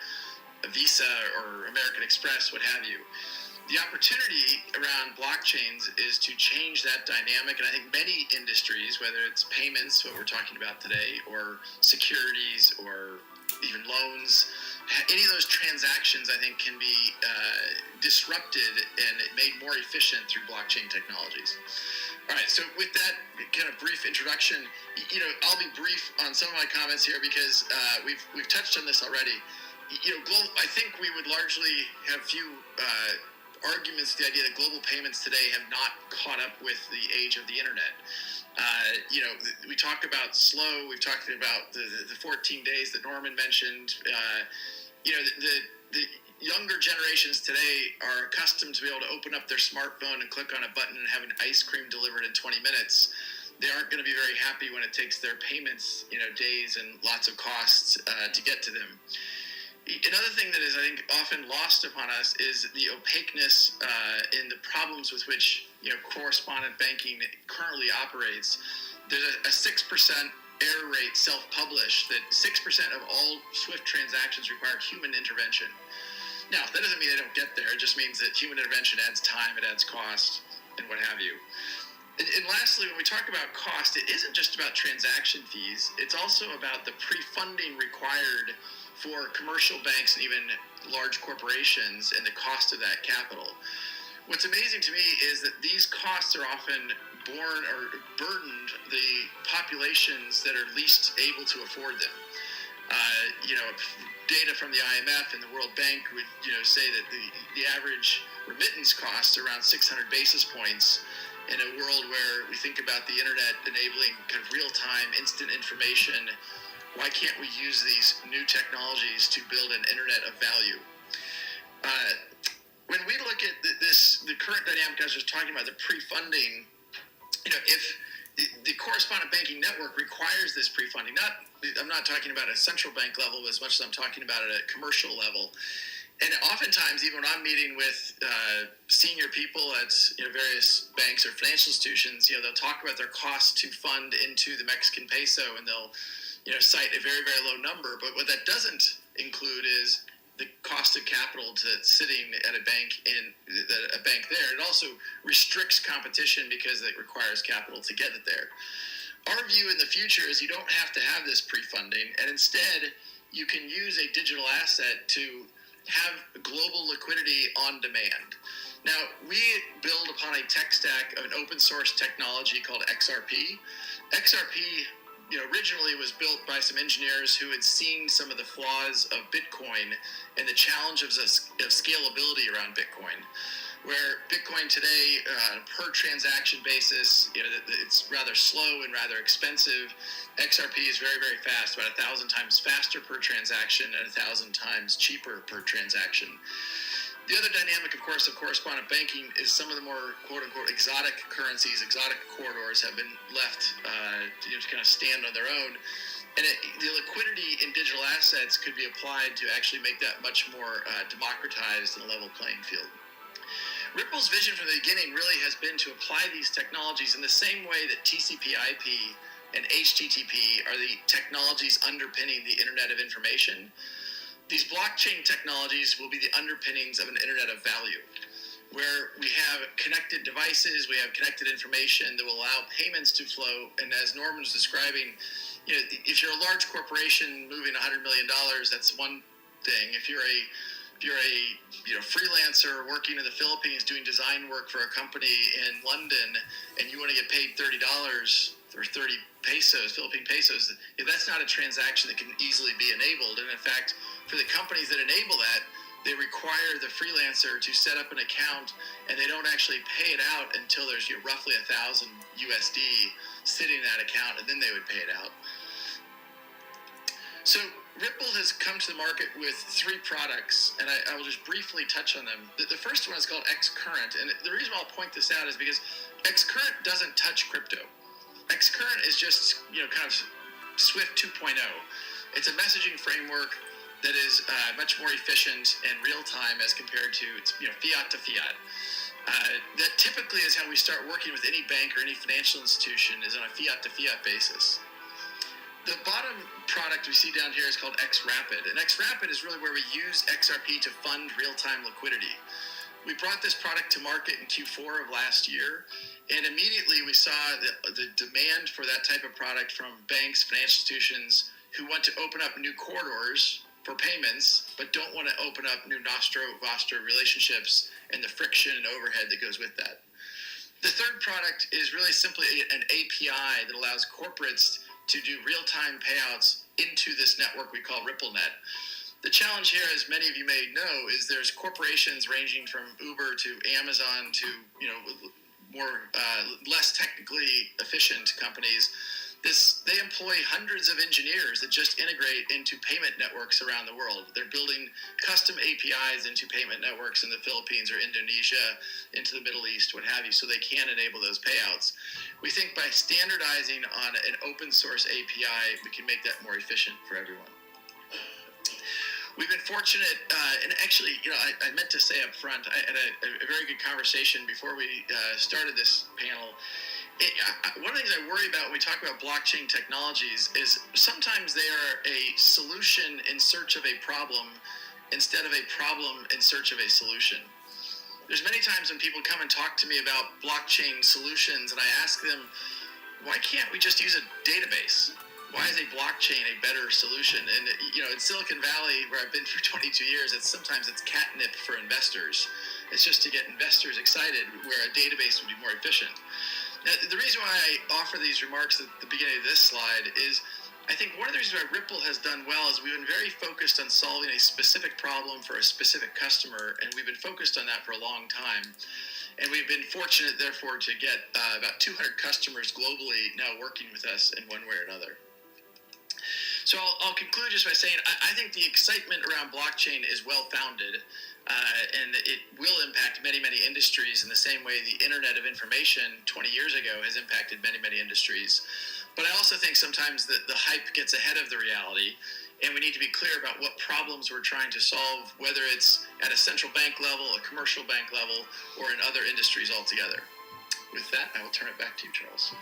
a Visa or American Express, what have you. The opportunity around blockchains is to change that dynamic, and I think many industries, whether it's payments, what we're talking about today, or securities, or even loans, any of those transactions, I think, can be disrupted and made more efficient through blockchain technologies. All right, so with that kind of brief introduction, I'll be brief on some of my comments here because we've touched on this already. I think we would largely have few arguments with the idea that global payments today have not caught up with the age of the internet. We talk about slow. We've talked about the 14 days that Norman mentioned. The younger generations today are accustomed to be able to open up their smartphone and click on a button and have an ice cream delivered in 20 minutes. They aren't going to be very happy when it takes their payments, days and lots of costs to get to them. Another thing that is, I think, often lost upon us is the opaqueness in the problems with which correspondent banking currently operates. There's a 6% error rate self-published that 6% of all SWIFT transactions require human intervention. Now, that doesn't mean they don't get there. It just means that human intervention adds time, it adds cost, and what have you. And lastly, when we talk about cost, it isn't just about transaction fees. It's also about the pre-funding required for commercial banks and even large corporations and the cost of that capital. What's amazing to me is that these costs are often borne or burdened the populations that are least able to afford them. Data from the IMF and the World Bank would say that the average remittance costs around 600 basis points in a world where we think about the internet enabling kind of real-time instant information. Why can't we use these new technologies to build an internet of value? When we look at the current dynamic I was just talking about, the pre-funding, if the correspondent banking network requires this pre-funding, I'm not talking about a central bank level as much as I'm talking about it at a commercial level. And oftentimes, even when I'm meeting with senior people at various banks or financial institutions, they'll talk about their cost to fund into the Mexican peso, and they'll cite a very, very low number. But what that doesn't include is the cost of capital to sitting at a bank there. It also restricts competition because it requires capital to get it there. Our view in the future is you don't have to have this pre-funding, and instead you can use a digital asset to have global liquidity on demand. Now, we build upon a tech stack of an open source technology called XRP. XRP originally was built by some engineers who had seen some of the flaws of Bitcoin and the challenges of scalability around Bitcoin. Where Bitcoin today, per transaction basis, it's rather slow and rather expensive. XRP is very, very fast, about 1,000 times faster per transaction and 1,000 times cheaper per transaction. The other dynamic, of course, of correspondent banking is some of the more quote-unquote exotic currencies, exotic corridors have been left to kind of stand on their own. And the liquidity in digital assets could be applied to actually make that much more democratized and a level playing field. Ripple's vision from the beginning really has been to apply these technologies in the same way that TCP/IP and HTTP are the technologies underpinning the Internet of Information. These blockchain technologies will be the underpinnings of an Internet of Value, where we have connected devices, we have connected information that will allow payments to flow. And as Norman was describing, if you're a large corporation moving $100 million, that's one thing. If you're a freelancer working in the Philippines doing design work for a company in London, and you want to get paid $30 or 30 pesos, Philippine pesos, that's not a transaction that can easily be enabled. And in fact, for the companies that enable that, they require the freelancer to set up an account, and they don't actually pay it out until there's roughly 1,000 USD sitting in that account, and then they would pay it out. So Ripple has come to the market with 3 products, and I will just briefly touch on them. The first one is called XCurrent, and the reason I'll point this out is because XCurrent doesn't touch crypto. XCurrent is just, kind of Swift 2.0. It's a messaging framework that is much more efficient and real time as compared to fiat to fiat. That typically is how we start working with any bank or any financial institution, is on a fiat to fiat basis. The bottom product we see down here is called XRapid, and XRapid is really where we use XRP to fund real-time liquidity. We brought this product to market in Q4 of last year, and immediately we saw the demand for that type of product from banks, financial institutions who want to open up new corridors for payments, but don't want to open up new nostro-vostro relationships and the friction and overhead that goes with that. The third product is really simply an API that allows corporates to do real-time payouts into this network we call RippleNet. The challenge here, as many of you may know, is there's corporations ranging from Uber to Amazon to more less technically efficient companies. They employ hundreds of engineers that just integrate into payment networks around the world. They're building custom APIs into payment networks in the Philippines or Indonesia, into the Middle East, what have you, so they can enable those payouts. We think by standardizing on an open source API, we can make that more efficient for everyone. We've been fortunate, and actually, I meant to say up front, I had a very good conversation before we started this panel. One of the things I worry about when we talk about blockchain technologies is sometimes they are a solution in search of a problem instead of a problem in search of a solution. There's many times when people come and talk to me about blockchain solutions, and I ask them, why can't we just use a database? Why is a blockchain a better solution? And in Silicon Valley, where I've been for 22 years, sometimes it's catnip for investors. It's just to get investors excited, where a database would be more efficient. Now, the reason why I offer these remarks at the beginning of this slide is I think one of the reasons why Ripple has done well is we've been very focused on solving a specific problem for a specific customer, and we've been focused on that for a long time. And we've been fortunate, therefore, to get about 200 customers globally now working with us in one way or another. So I'll conclude just by saying I think the excitement around blockchain is well-founded, and it will impact many, many industries in the same way the Internet of Information 20 years ago has impacted many, many industries. But I also think sometimes that the hype gets ahead of the reality, and we need to be clear about what problems we're trying to solve, whether it's at a central bank level, a commercial bank level, or in other industries altogether. With that, I will turn it back to you, Charles.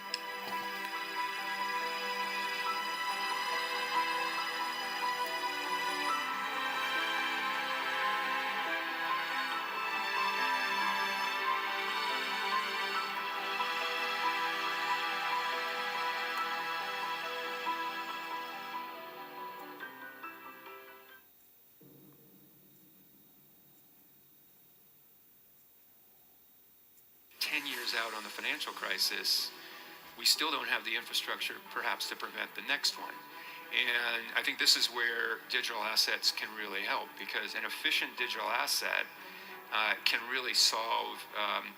Out on the financial crisis, we still don't have the infrastructure perhaps to prevent the next one. And I think this is where digital assets can really help, because an efficient digital asset can really solve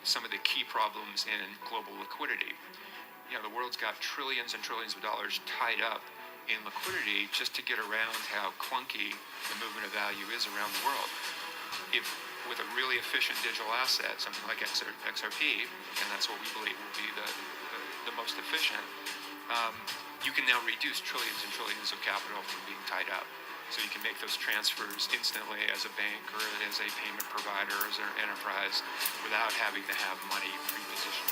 some of the key problems in global liquidity. The world's got trillions and trillions of dollars tied up in liquidity just to get around how clunky the movement of value is around the world. If with a really efficient digital asset, something like XRP, and that's what we believe will be the most efficient, you can now reduce trillions and trillions of capital from being tied up. So you can make those transfers instantly as a bank or as a payment provider or as an enterprise without having to have money pre-positioned.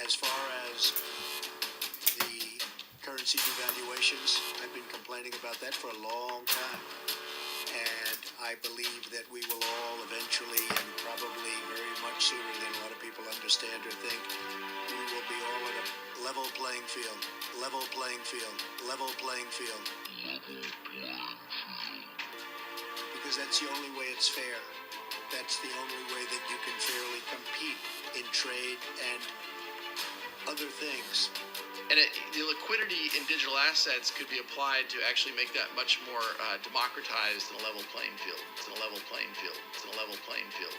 As far as the currency devaluations, I've been complaining about that for a long time. And I believe that we will all eventually, and probably very much sooner than a lot of people understand or think, we will be all at a level playing field, level playing field, level playing field. Because that's the only way it's fair. That's the only way that you can fairly compete in trade and other things. And the liquidity in digital assets could be applied to actually make that much more democratized and a level playing field. It's a level playing field. It's a level playing field.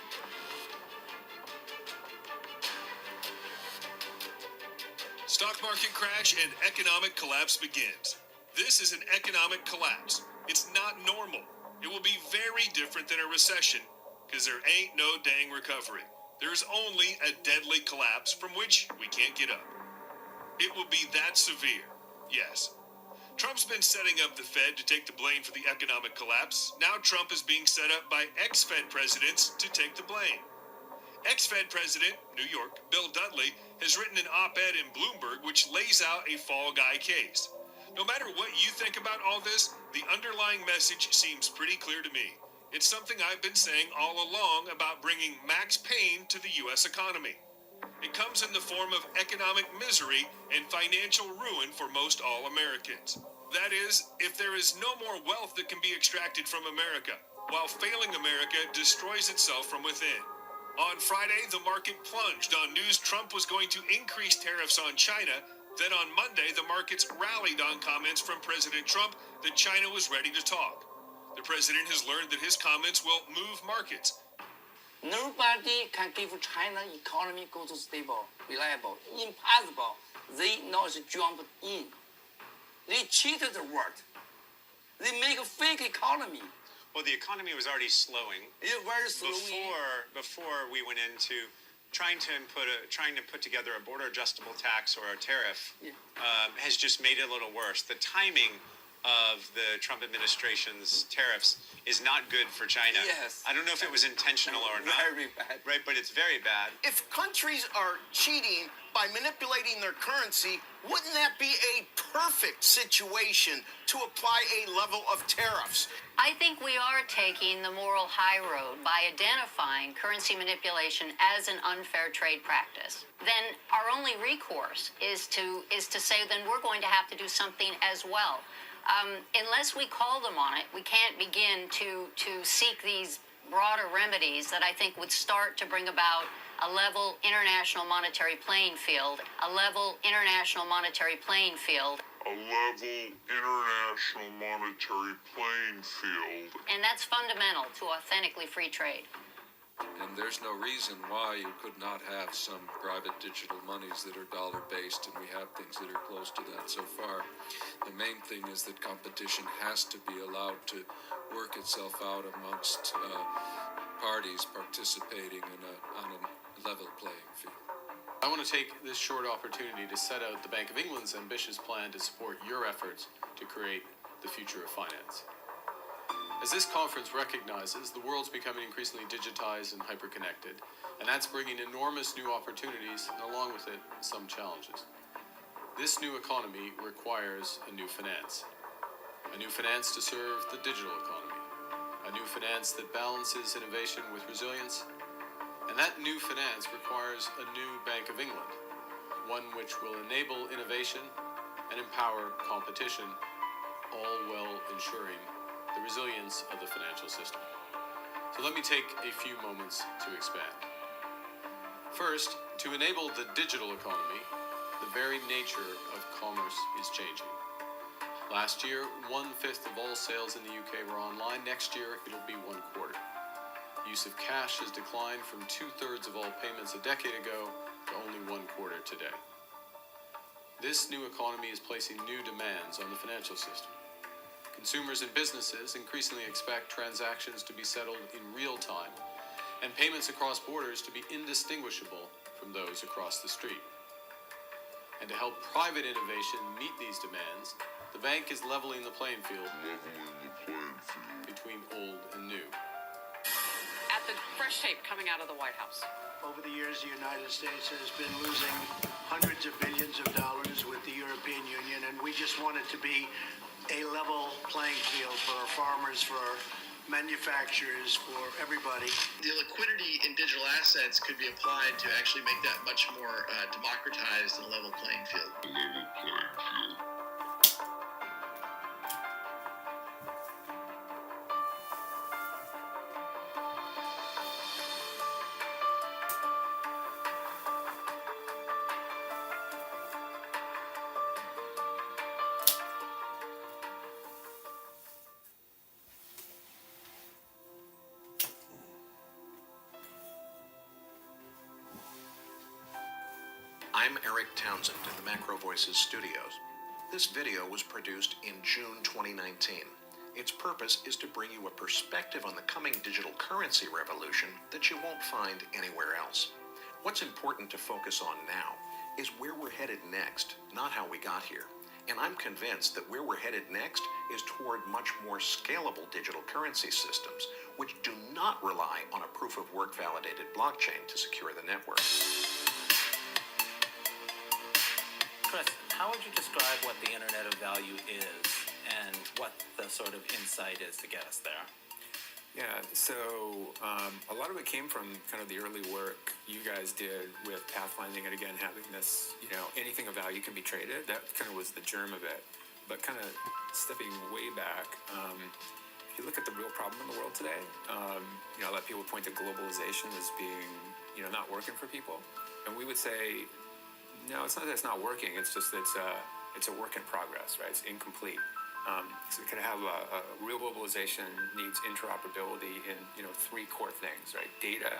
Stock market crash and economic collapse begins. This is an economic collapse. It's not normal. It will be very different than a recession because there ain't no dang recovery. There's only a deadly collapse from which we can't get up. It will be that severe, yes. Trump's been setting up the Fed to take the blame for the economic collapse. Now Trump is being set up by ex-Fed presidents to take the blame. Ex-Fed President, New York, Bill Dudley, has written an op-ed in Bloomberg which lays out a fall guy case. No matter what you think about all this, the underlying message seems pretty clear to me. It's something I've been saying all along about bringing max pain to the U.S. economy. It comes in the form of economic misery and financial ruin for most all Americans. That is, if there is no more wealth that can be extracted from America, while failing America destroys itself from within. On Friday, the market plunged on news Trump was going to increase tariffs on China. Then on Monday, the markets rallied on comments from President Trump that China was ready to talk. The president has learned that his comments will move markets. Nobody can give China economy go to stable, reliable, impossible. They now jump in. They cheated the world. They make a fake economy. Well, the economy was already slowing. It's very slowing. Before we went into trying to put together a border adjustable tax or a tariff, has just made it a little worse. The timing of the Trump administration's tariffs is not good for China. Yes. I don't know if it was intentional or not. Very bad. Right, but it's very bad. If countries are cheating by manipulating their currency, wouldn't that be a perfect situation to apply a level of tariffs? I think we are taking the moral high road by identifying currency manipulation as an unfair trade practice. Then our only recourse is to say then we're going to have to do something as well. Unless we call them on it, we can't begin to seek these broader remedies that I think would start to bring about a level international monetary playing field, a level international monetary playing field. And that's fundamental to authentically free trade. And there's no reason why you could not have some private digital monies that are dollar-based, and we have things that are close to that so far. The main thing is that competition has to be allowed to work itself out amongst parties participating on a level playing field. I want to take this short opportunity to set out the Bank of England's ambitious plan to support your efforts to create the future of finance. As this conference recognizes, the world's becoming increasingly digitized and hyper-connected, and that's bringing enormous new opportunities and along with it, some challenges. This new economy requires a new finance to serve the digital economy, a new finance that balances innovation with resilience, and that new finance requires a new Bank of England, one which will enable innovation and empower competition, all while ensuring the resilience of the financial system. So let me take a few moments to expand. First, to enable the digital economy, the very nature of commerce is changing. Last year, 1/5 of all sales in the UK were online. Next year, it'll be 1/4. Use of cash has declined from 2/3 of all payments a decade ago to only 1/4 today. This new economy is placing new demands on the financial system. Consumers and businesses increasingly expect transactions to be settled in real time and payments across borders to be indistinguishable from those across the street. And to help private innovation meet these demands, the bank is leveling the playing field between old and new. At the fresh tape coming out of the White House. Over the years, the United States has been losing hundreds of billions of dollars with the European Union, and we just want it to be a level playing field for our farmers, for our manufacturers, for everybody. The liquidity in digital assets could be applied to actually make that much more democratized and a level playing field. I'm Eric Townsend in the Macro Voices studios. This video was produced in June 2019. Its purpose is to bring you a perspective on the coming digital currency revolution that you won't find anywhere else. What's important to focus on now is where we're headed next, not how we got here. And I'm convinced that where we're headed next is toward much more scalable digital currency systems, which do not rely on a proof-of-work validated blockchain to secure the network. Chris, how would you describe what the Internet of Value is and what the sort of insight is to get us there? Yeah, so a lot of it came from kind of the early work you guys did with pathfinding, and again, having this, anything of value can be traded. That kind of was the germ of it. But kind of stepping way back, if you look at the real problem in the world today, a lot of people point to globalization as being, not working for people. And we would say, no, it's not that it's not working. It's just that it's a work in progress, right? It's incomplete. So we can have a real globalization needs interoperability in three core things, right? Data,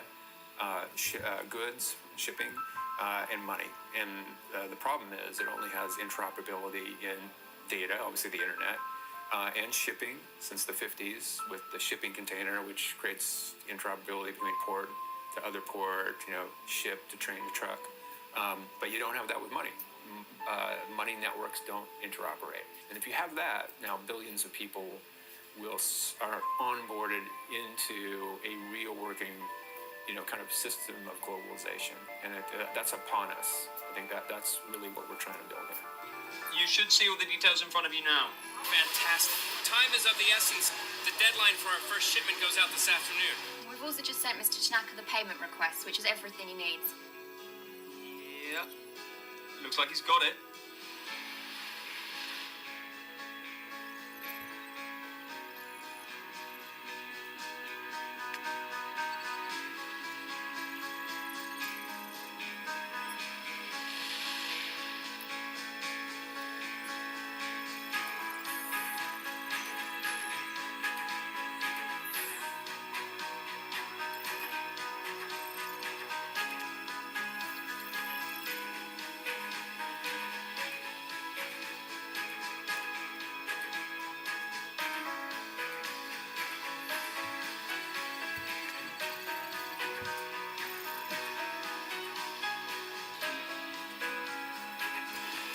goods, shipping, and money. And the problem is it only has interoperability in data, obviously the internet, and shipping since the 50s with the shipping container, which creates interoperability between port to other port, ship to train to truck. But you don't have that with money. Money networks don't interoperate. And if you have that, now billions of people are onboarded into a real working, kind of system of globalization. And that's upon us. I think that's really what we're trying to build here. You should see all the details in front of you now. Fantastic. Time is of the essence. The deadline for our first shipment goes out this afternoon. We've also just sent Mr. Tanaka the payment request, which is everything he needs. Yeah. Looks like he's got it.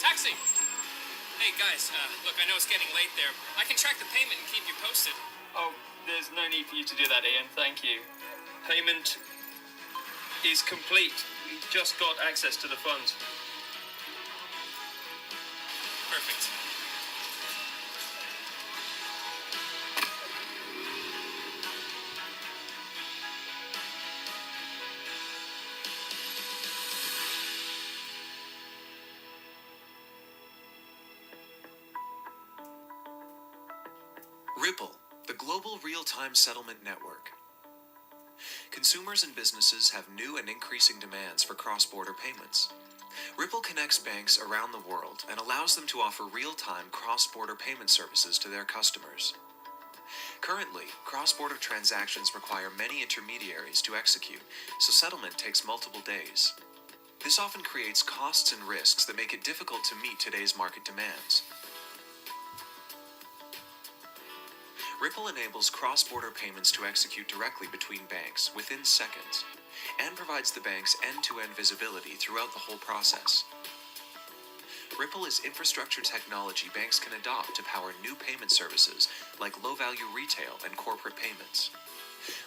Taxi! Hey guys, look, I know it's getting late there. I can track the payment and keep you posted. Oh, there's no need for you to do that, Ian. Thank you. Payment is complete. We just got access to the funds. Perfect. Ripple, the global real-time settlement network. Consumers and businesses have new and increasing demands for cross-border payments. Ripple connects banks around the world and allows them to offer real-time cross-border payment services to their customers. Currently, cross-border transactions require many intermediaries to execute, so settlement takes multiple days. This often creates costs and risks that make it difficult to meet today's market demands. Ripple enables cross-border payments to execute directly between banks within seconds and provides the banks end-to-end visibility throughout the whole process. Ripple is infrastructure technology banks can adopt to power new payment services like low-value retail and corporate payments.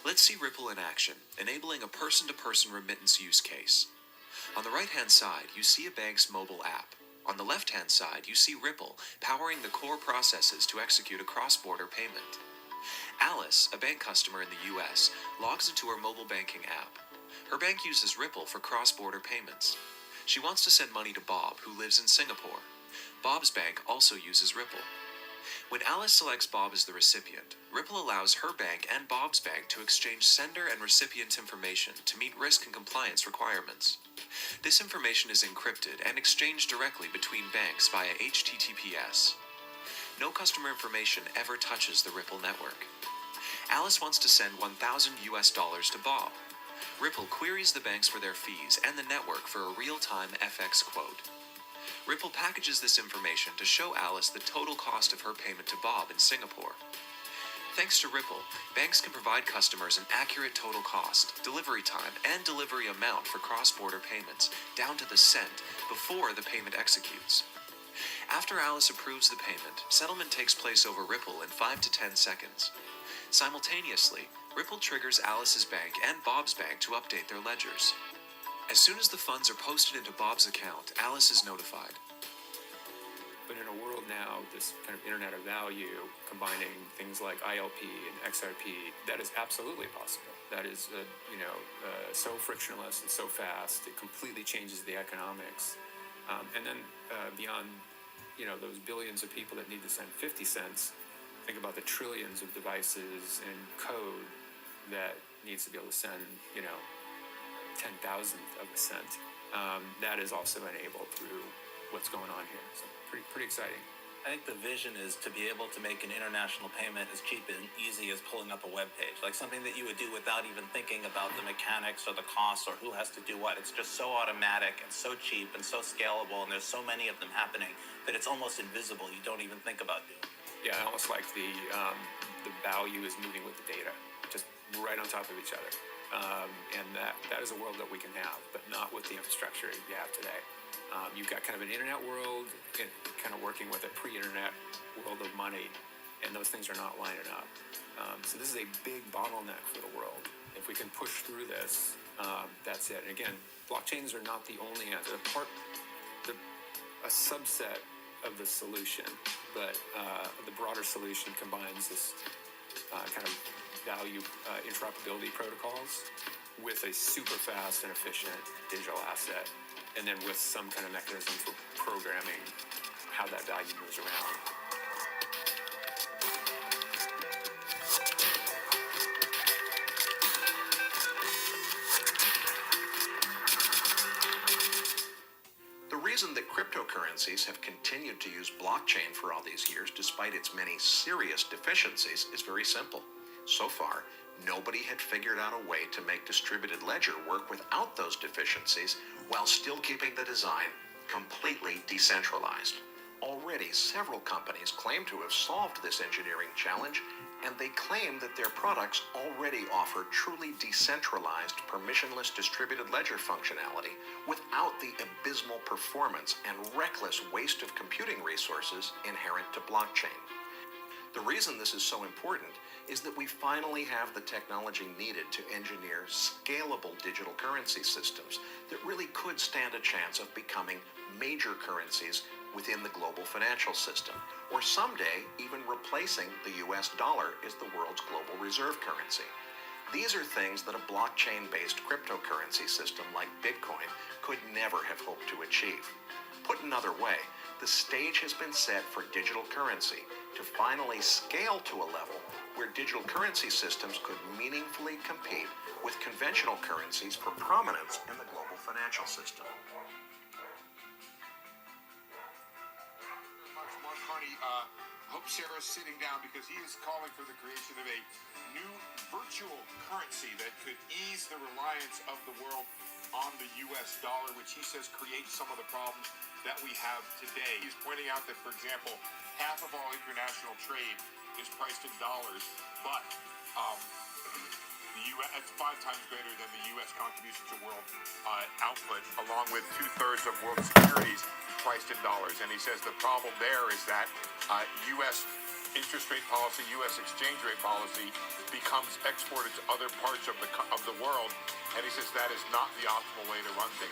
Let's see Ripple in action, enabling a person-to-person remittance use case. On the right-hand side, you see a bank's mobile app. On the left-hand side, you see Ripple powering the core processes to execute a cross-border payment. Alice, a bank customer in the US, logs into her mobile banking app. Her bank uses Ripple for cross-border payments. She wants to send money to Bob, who lives in Singapore. Bob's bank also uses Ripple. When Alice selects Bob as the recipient, Ripple allows her bank and Bob's bank to exchange sender and recipient information to meet risk and compliance requirements. This information is encrypted and exchanged directly between banks via HTTPS. No customer information ever touches the Ripple network. Alice wants to send $1,000 to Bob. Ripple queries the banks for their fees and the network for a real-time FX quote. Ripple packages this information to show Alice the total cost of her payment to Bob in Singapore. Thanks to Ripple, banks can provide customers an accurate total cost, delivery time, and delivery amount for cross-border payments, down to the cent, before the payment executes. After Alice approves the payment, settlement takes place over Ripple in 5 to 10 seconds. Simultaneously, Ripple triggers Alice's bank and Bob's bank to update their ledgers. As soon as the funds are posted into Bob's account, Alice is notified. But in a world now, this kind of Internet of Value, combining things like ILP and XRP, that is absolutely possible. That is, so frictionless and so fast, it completely changes the economics. And then beyond, those billions of people that need to send 50 cents, think about the trillions of devices and code that needs to be able to send, 10,000th of a cent. That is also enabled through what's going on here. So pretty exciting. I think the vision is to be able to make an international payment as cheap and easy as pulling up a web page, like something that you would do without even thinking about the mechanics or the costs or who has to do what. It's just so automatic and so cheap and so scalable, and there's so many of them happening that it's almost invisible. You don't even think about doing it. Yeah, almost like the value is moving with the data, just right on top of each other. And that is a world that we can have, but not with the infrastructure you have today. You've got kind of an internet world, kind of working with a pre-internet world of money, and those things are not lining up. So this is a big bottleneck for the world. If we can push through this, that's it. And again, blockchains are not the only answer. A subset of the solution, but the broader solution combines this kind of value interoperability protocols with a super fast and efficient digital asset, and then with some kind of mechanism for programming how that value moves around. The reason that cryptocurrencies have continued to use blockchain for all these years, despite its many serious deficiencies, is very simple. So far, nobody had figured out a way to make distributed ledger work without those deficiencies while still keeping the design completely decentralized. Already, several companies claim to have solved this engineering challenge, and they claim that their products already offer truly decentralized, permissionless distributed ledger functionality without the abysmal performance and reckless waste of computing resources inherent to blockchain. The reason this is so important is that we finally have the technology needed to engineer scalable digital currency systems that really could stand a chance of becoming major currencies within the global financial system, or someday even replacing the US dollar as the world's global reserve currency. These are things that a blockchain-based cryptocurrency system like Bitcoin could never have hoped to achieve. Put another way, the stage has been set for digital currency to finally scale to a level where digital currency systems could meaningfully compete with conventional currencies for prominence in the global financial system. Mark Carney, hope Sarah's sitting down because he is calling for the creation of a new virtual currency that could ease the reliance of the world on the US dollar, which he says creates some of the problems that we have today. He's pointing out that, for example, half of all international trade is priced in dollars, but the U.S. it's 5 times greater than the U.S. contribution to world output, along with 2/3 of world securities priced in dollars. And he says the problem there is that U.S. interest rate policy, U.S. exchange rate policy becomes exported to other parts of the world, and he says that is not the optimal way to run things.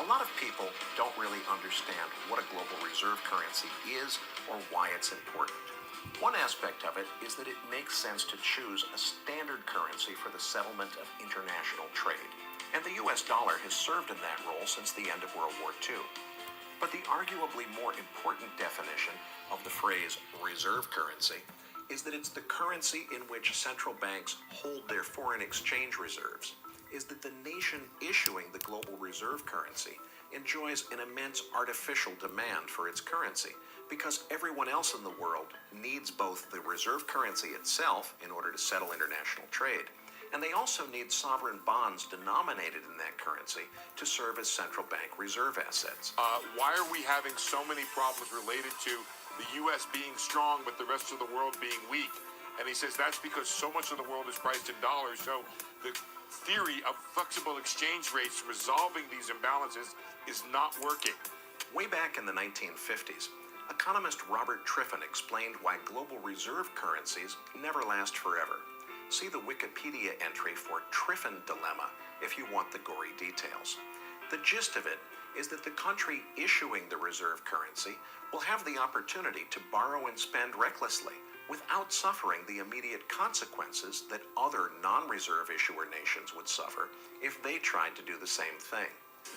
A lot of people don't really understand what a global reserve currency is or why it's important. One aspect of it is that it makes sense to choose a standard currency for the settlement of international trade, and the US dollar has served in that role since the end of World War II. But the arguably more important definition of the phrase reserve currency is that it's the currency in which central banks hold their foreign exchange reserves, is that the nation issuing the global reserve currency enjoys an immense artificial demand for its currency because everyone else in the world needs both the reserve currency itself in order to settle international trade and they also need sovereign bonds denominated in that currency to serve as central bank reserve assets. Why are we having so many problems related to the U.S. being strong but the rest of the world being weak? And he says that's because so much of the world is priced in dollars. So the theory of flexible exchange rates resolving these imbalances is not working. Way back in the 1950s, economist Robert Triffin explained why global reserve currencies never last forever. See the Wikipedia entry for Triffin Dilemma if you want the gory details. The gist of it is that the country issuing the reserve currency will have the opportunity to borrow and spend recklessly without suffering the immediate consequences that other non-reserve issuer nations would suffer if they tried to do the same thing.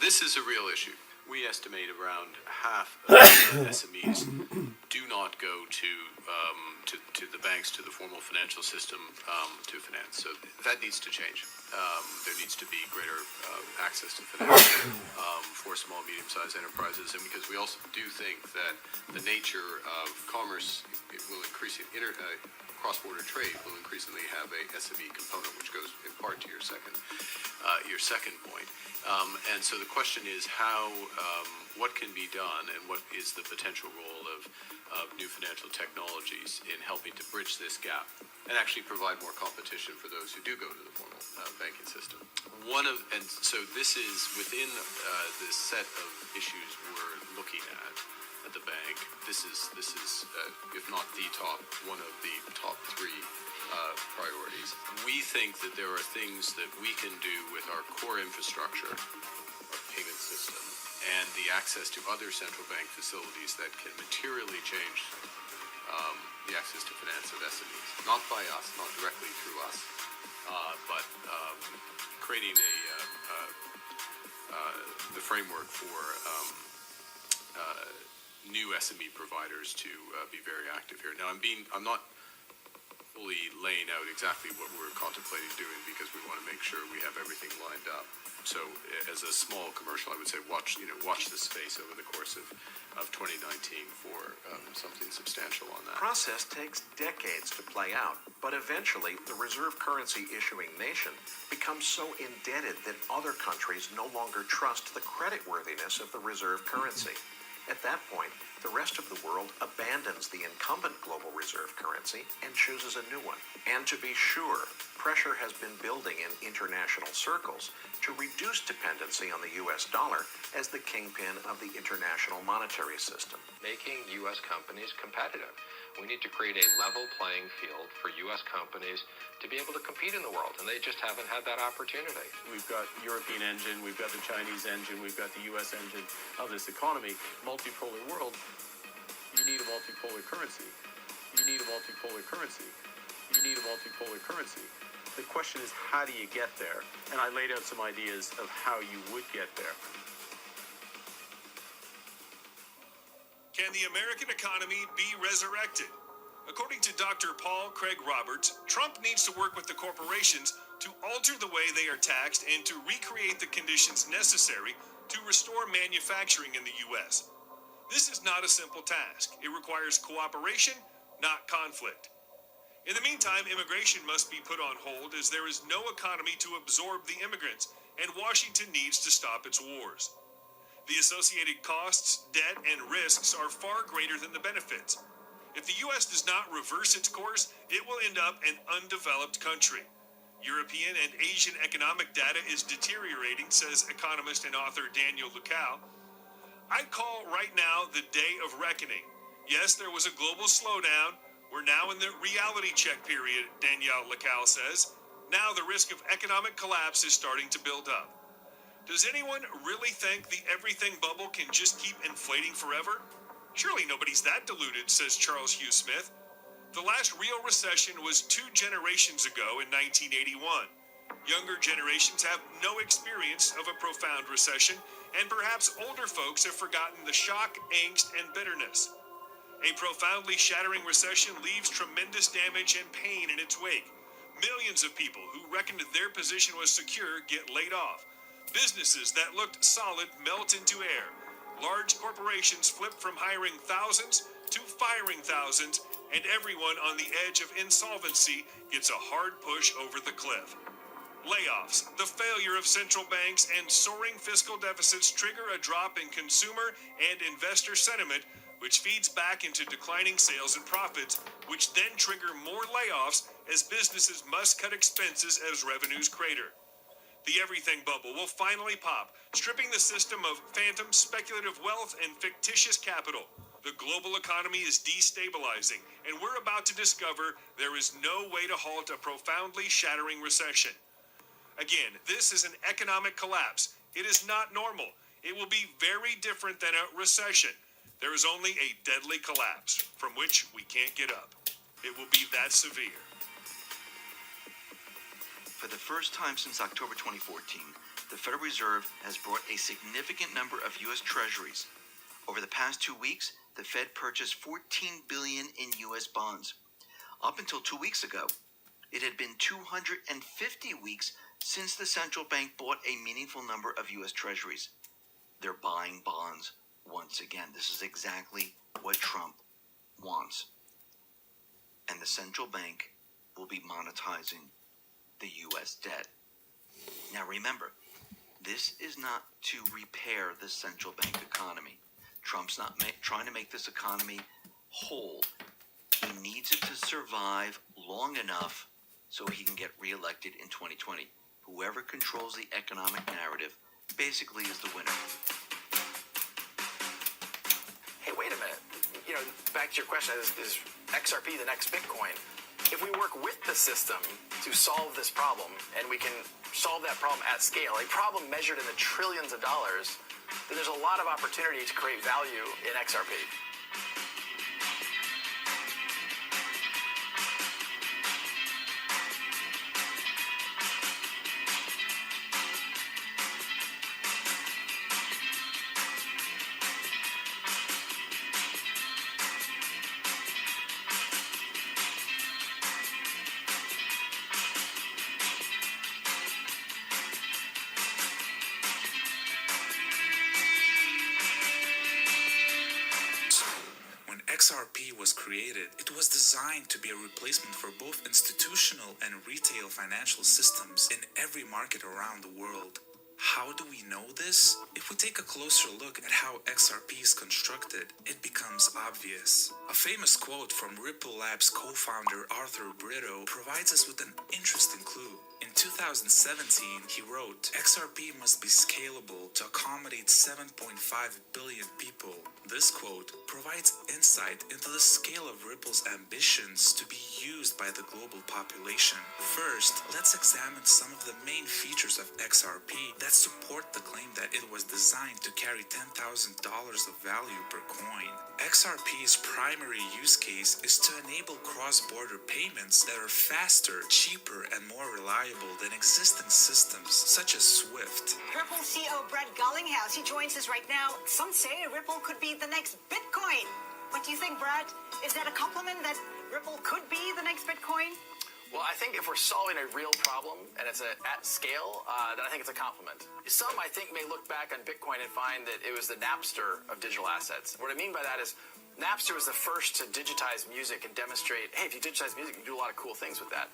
This is a real issue. We estimate around half of SMEs do not go to the banks, to the formal financial system to finance. So that needs to change. There needs to be greater access to finance for small, medium-sized enterprises, and because we also do think that the nature of commerce will increase, cross-border trade will increasingly have a SME component, which goes in part to your second point. And so the question is what can be done, and what is the potential role of new financial technologies in helping to bridge this gap and actually provide more competition for those who do go to the formal banking system. And so this is within this set of issues we're looking at the bank. This is if not the top, one of the top three priorities. We think that there are things that we can do with our core infrastructure, our payment system, and the access to other central bank facilities that can materially change the access to finance of SMEs. Not by us, not directly through us, but creating the framework for new SME providers to be very active here. Now, I'm not fully laying out exactly what we're contemplating doing because we want to make sure we have everything lined up. So, as a small commercial, I would say watch this space over the course of 2019 for something substantial on that. The process takes decades to play out, but eventually the reserve currency issuing nation becomes so indebted that other countries no longer trust the creditworthiness of the reserve currency. At that point, the rest of the world abandons the incumbent global reserve currency and chooses a new one. And to be sure, pressure has been building in international circles to reduce dependency on the U.S. dollar as the kingpin of the international monetary system. Making U.S. companies competitive. We need to create a level playing field for U.S. companies to be able to compete in the world, and they just haven't had that opportunity. We've got European engine, we've got the Chinese engine, we've got the U.S. engine of this economy. Multipolar world, you need a multipolar currency. You need a multipolar currency. You need a multipolar currency. The question is, how do you get there? And I laid out some ideas of how you would get there. Can the American economy be resurrected? According to Dr. Paul Craig Roberts, Trump needs to work with the corporations to alter the way they are taxed and to recreate the conditions necessary to restore manufacturing in the U.S. This is not a simple task. It requires cooperation, not conflict. In the meantime, immigration must be put on hold as there is no economy to absorb the immigrants, and Washington needs to stop its wars. The associated costs, debt, and risks are far greater than the benefits. If the U.S. does not reverse its course, it will end up an undeveloped country. European and Asian economic data is deteriorating, says economist and author Daniel Lucal. I call right now the day of reckoning. Yes, there was a global slowdown. We're now in the reality check period, Daniel Lucal says. Now the risk of economic collapse is starting to build up. Does anyone really think the everything bubble can just keep inflating forever? Surely nobody's that deluded, says Charles Hugh Smith. The last real recession was 2 generations ago in 1981. Younger generations have no experience of a profound recession, and perhaps older folks have forgotten the shock, angst, and bitterness. A profoundly shattering recession leaves tremendous damage and pain in its wake. Millions of people who reckoned their position was secure get laid off. Businesses that looked solid melt into air. Large corporations flip from hiring thousands to firing thousands, and everyone on the edge of insolvency gets a hard push over the cliff. Layoffs, the failure of central banks, and soaring fiscal deficits trigger a drop in consumer and investor sentiment, which feeds back into declining sales and profits, which then trigger more layoffs as businesses must cut expenses as revenues crater. The everything bubble will finally pop, stripping the system of phantom speculative wealth and fictitious capital. The global economy is destabilizing, and we're about to discover there is no way to halt a profoundly shattering recession. Again, this is an economic collapse. It is not normal. It will be very different than a recession. There is only a deadly collapse from which we can't get up. It will be that severe. For the first time since October 2014, the Federal Reserve has bought a significant number of U.S. Treasuries. Over the past 2 weeks, the Fed purchased $14 billion in U.S. bonds. Up until 2 weeks ago, it had been 250 weeks since the central bank bought a meaningful number of U.S. Treasuries. They're buying bonds once again. This is exactly what Trump wants. And the central bank will be monetizing the U.S. debt. Now remember, this is not to repair the central bank economy. Trump's not trying to make this economy whole. He needs it to survive long enough so he can get reelected in 2020. Whoever controls the economic narrative basically is the winner. Hey, wait a minute. You know, back to your question, is XRP the next Bitcoin? If we work with the system to solve this problem, and we can solve that problem at scale, a problem measured in the trillions of dollars, then there's a lot of opportunity to create value in XRP. XRP was created, it was designed to be a replacement for both institutional and retail financial systems in every market around the world. How do we know this? If we take a closer look at how XRP is constructed, it becomes obvious. A famous quote from Ripple Labs co-founder Arthur Brito provides us with an interesting clue. In 2017, he wrote, "XRP must be scalable to accommodate 7.5 billion people." This quote provides insight into the scale of Ripple's ambitions to be used by the global population. First, let's examine some of the main features of XRP that support the claim that it was designed to carry $10,000 of value per coin. XRP's primary use case is to enable cross-border payments that are faster, cheaper, and more reliable than existing systems such as SWIFT. Ripple CEO Brett Gullinghouse, he joins us right now. Some say Ripple could be the next Bitcoin. What do you think, Brett? Is that a compliment that Ripple could be the next Bitcoin? Well, I think if we're solving a real problem and it's at scale, then I think it's a compliment. Some, I think, may look back on Bitcoin and find that it was the Napster of digital assets. What I mean by that is Napster was the first to digitize music and demonstrate, hey, if you digitize music, you can do a lot of cool things with that.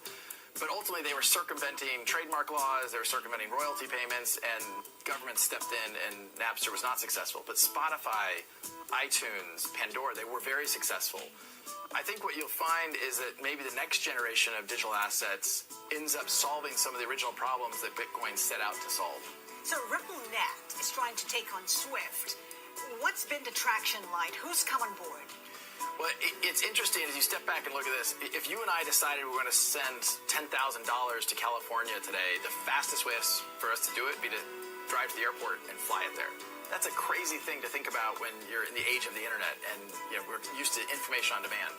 But ultimately, they were circumventing trademark laws, they were circumventing royalty payments, and government stepped in, and Napster was not successful. But Spotify, iTunes, Pandora, they were very successful. I think what you'll find is that maybe the next generation of digital assets ends up solving some of the original problems that Bitcoin set out to solve. So RippleNet is trying to take on SWIFT. What's been the traction like? Who's come on board? Well, it's interesting as you step back and look at this. If you and I decided we were going to send $10,000 to California today, the fastest way for us to do it would be to drive to the airport and fly it there. That's a crazy thing to think about when you're in the age of the internet and we're used to information on demand.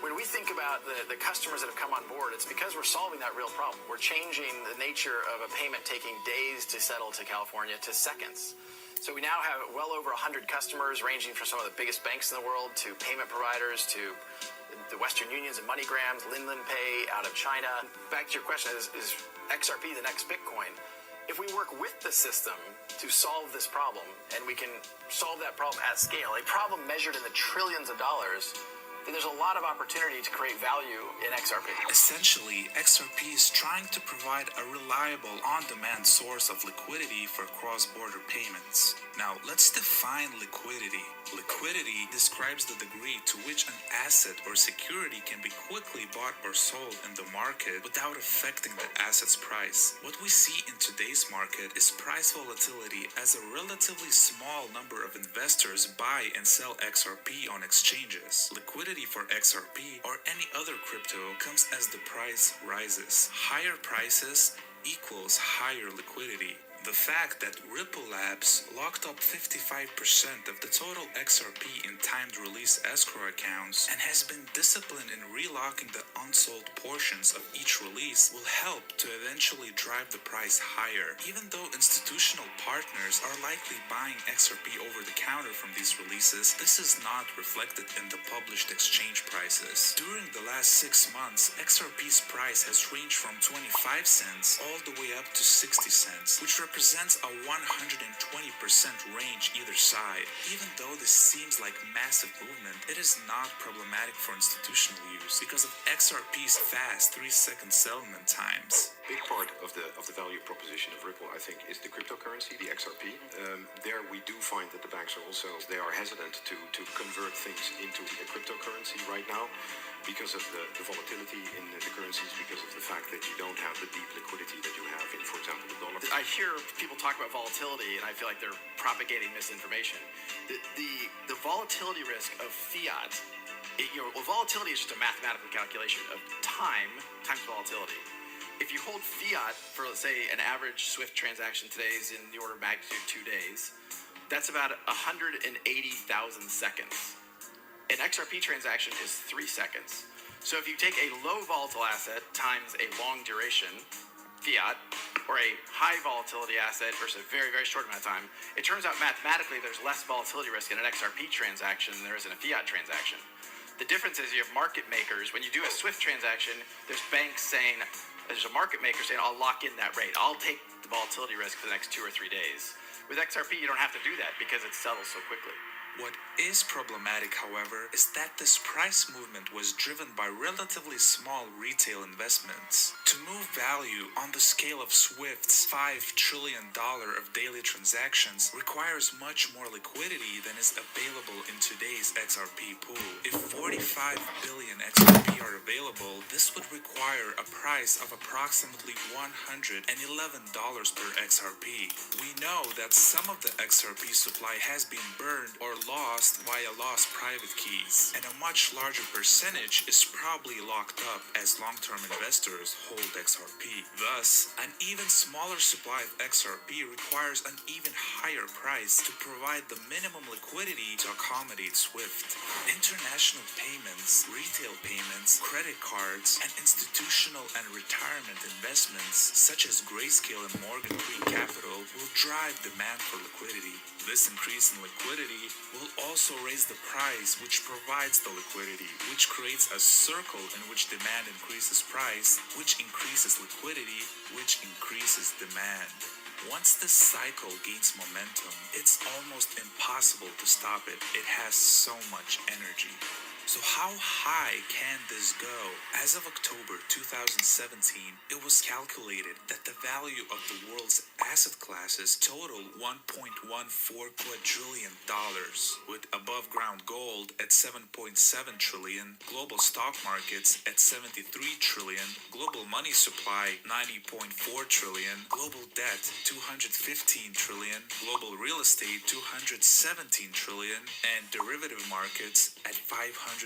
When we think about the customers that have come on board, it's because we're solving that real problem. We're changing the nature of a payment taking days to settle to California to seconds. So we now have well over 100 customers ranging from some of the biggest banks in the world to payment providers to the Western Unions and MoneyGrams, Linlan Pay out of China. Back to your question, is XRP the next Bitcoin? If we work with the system to solve this problem, and we can solve that problem at scale, a problem measured in the trillions of dollars, then there's a lot of opportunity to create value in XRP. Essentially, XRP is trying to provide a reliable, on-demand source of liquidity for cross-border payments. Now, let's define liquidity. Liquidity describes the degree to which an asset or security can be quickly bought or sold in the market without affecting the asset's price. What we see in today's market is price volatility as a relatively small number of investors buy and sell XRP on exchanges. Liquidity for XRP or any other crypto comes as the price rises. Higher prices equals higher liquidity. The fact that Ripple Labs locked up 55% of the total XRP in timed release escrow accounts and has been disciplined in relocking the unsold portions of each release will help to eventually drive the price higher. Even though institutional partners are likely buying XRP over the counter from these releases, this is not reflected in the published exchange prices. During the last 6 months, XRP's price has ranged from 25 cents all the way up to 60 cents, which represents a 120% range either side. Even though this seems like massive movement, it is not problematic for institutional use because of XRP's fast 3-second settlement times. Big part of the value proposition of Ripple, I think, is the cryptocurrency, the XRP. There we do find that the banks are also, they are hesitant to convert things into a cryptocurrency right now because of the volatility in the currencies, because of the fact that you don't have the deep liquidity that you have in, for example, the dollar. I hear people talk about volatility, and I feel like they're propagating misinformation. The volatility risk of fiat, volatility is just a mathematical calculation of time times volatility. If you hold fiat for, let's say, an average SWIFT transaction today is in the order of magnitude 2 days, that's about 180,000 seconds. An XRP transaction is 3 seconds. So if you take a low volatile asset times a long duration, fiat, or a high volatility asset versus a very, very short amount of time, it turns out mathematically there's less volatility risk in an XRP transaction than there is in a fiat transaction. The difference is you have market makers. When you do a SWIFT transaction, there's banks saying, there's a market maker saying, I'll lock in that rate. I'll take the volatility risk for the next 2 or 3 days. With XRP, you don't have to do that because it settles so quickly. What is problematic, however, is that this price movement was driven by relatively small retail investments. To move value on the scale of Swift's $5 trillion of daily transactions requires much more liquidity than is available in today's XRP pool. If 45 billion XRP are available, this would require a price of approximately $111 per XRP. We know that some of the XRP supply has been burned or lost via lost private keys, and a much larger percentage is probably locked up as long-term investors hold XRP. Thus, an even smaller supply of XRP requires an even higher price to provide the minimum liquidity to accommodate SWIFT. International payments, retail payments, credit cards, and institutional and retirement investments such as Grayscale and Morgan Creek Capital will drive demand for liquidity. This increase in liquidity will also raise the price, which provides the liquidity, which creates a circle in which demand increases price, which increases liquidity, which increases demand. Once this cycle gains momentum, it's almost impossible to stop it. It has so much energy. So how high can this go? As of October 2017, it was calculated that the value of the world's asset classes totaled $1.14 quadrillion, with above ground gold at $7.7 trillion, global stock markets at $73 trillion, global money supply $90.4 trillion, global debt $215 trillion, global real estate $217 trillion, and derivative markets at $544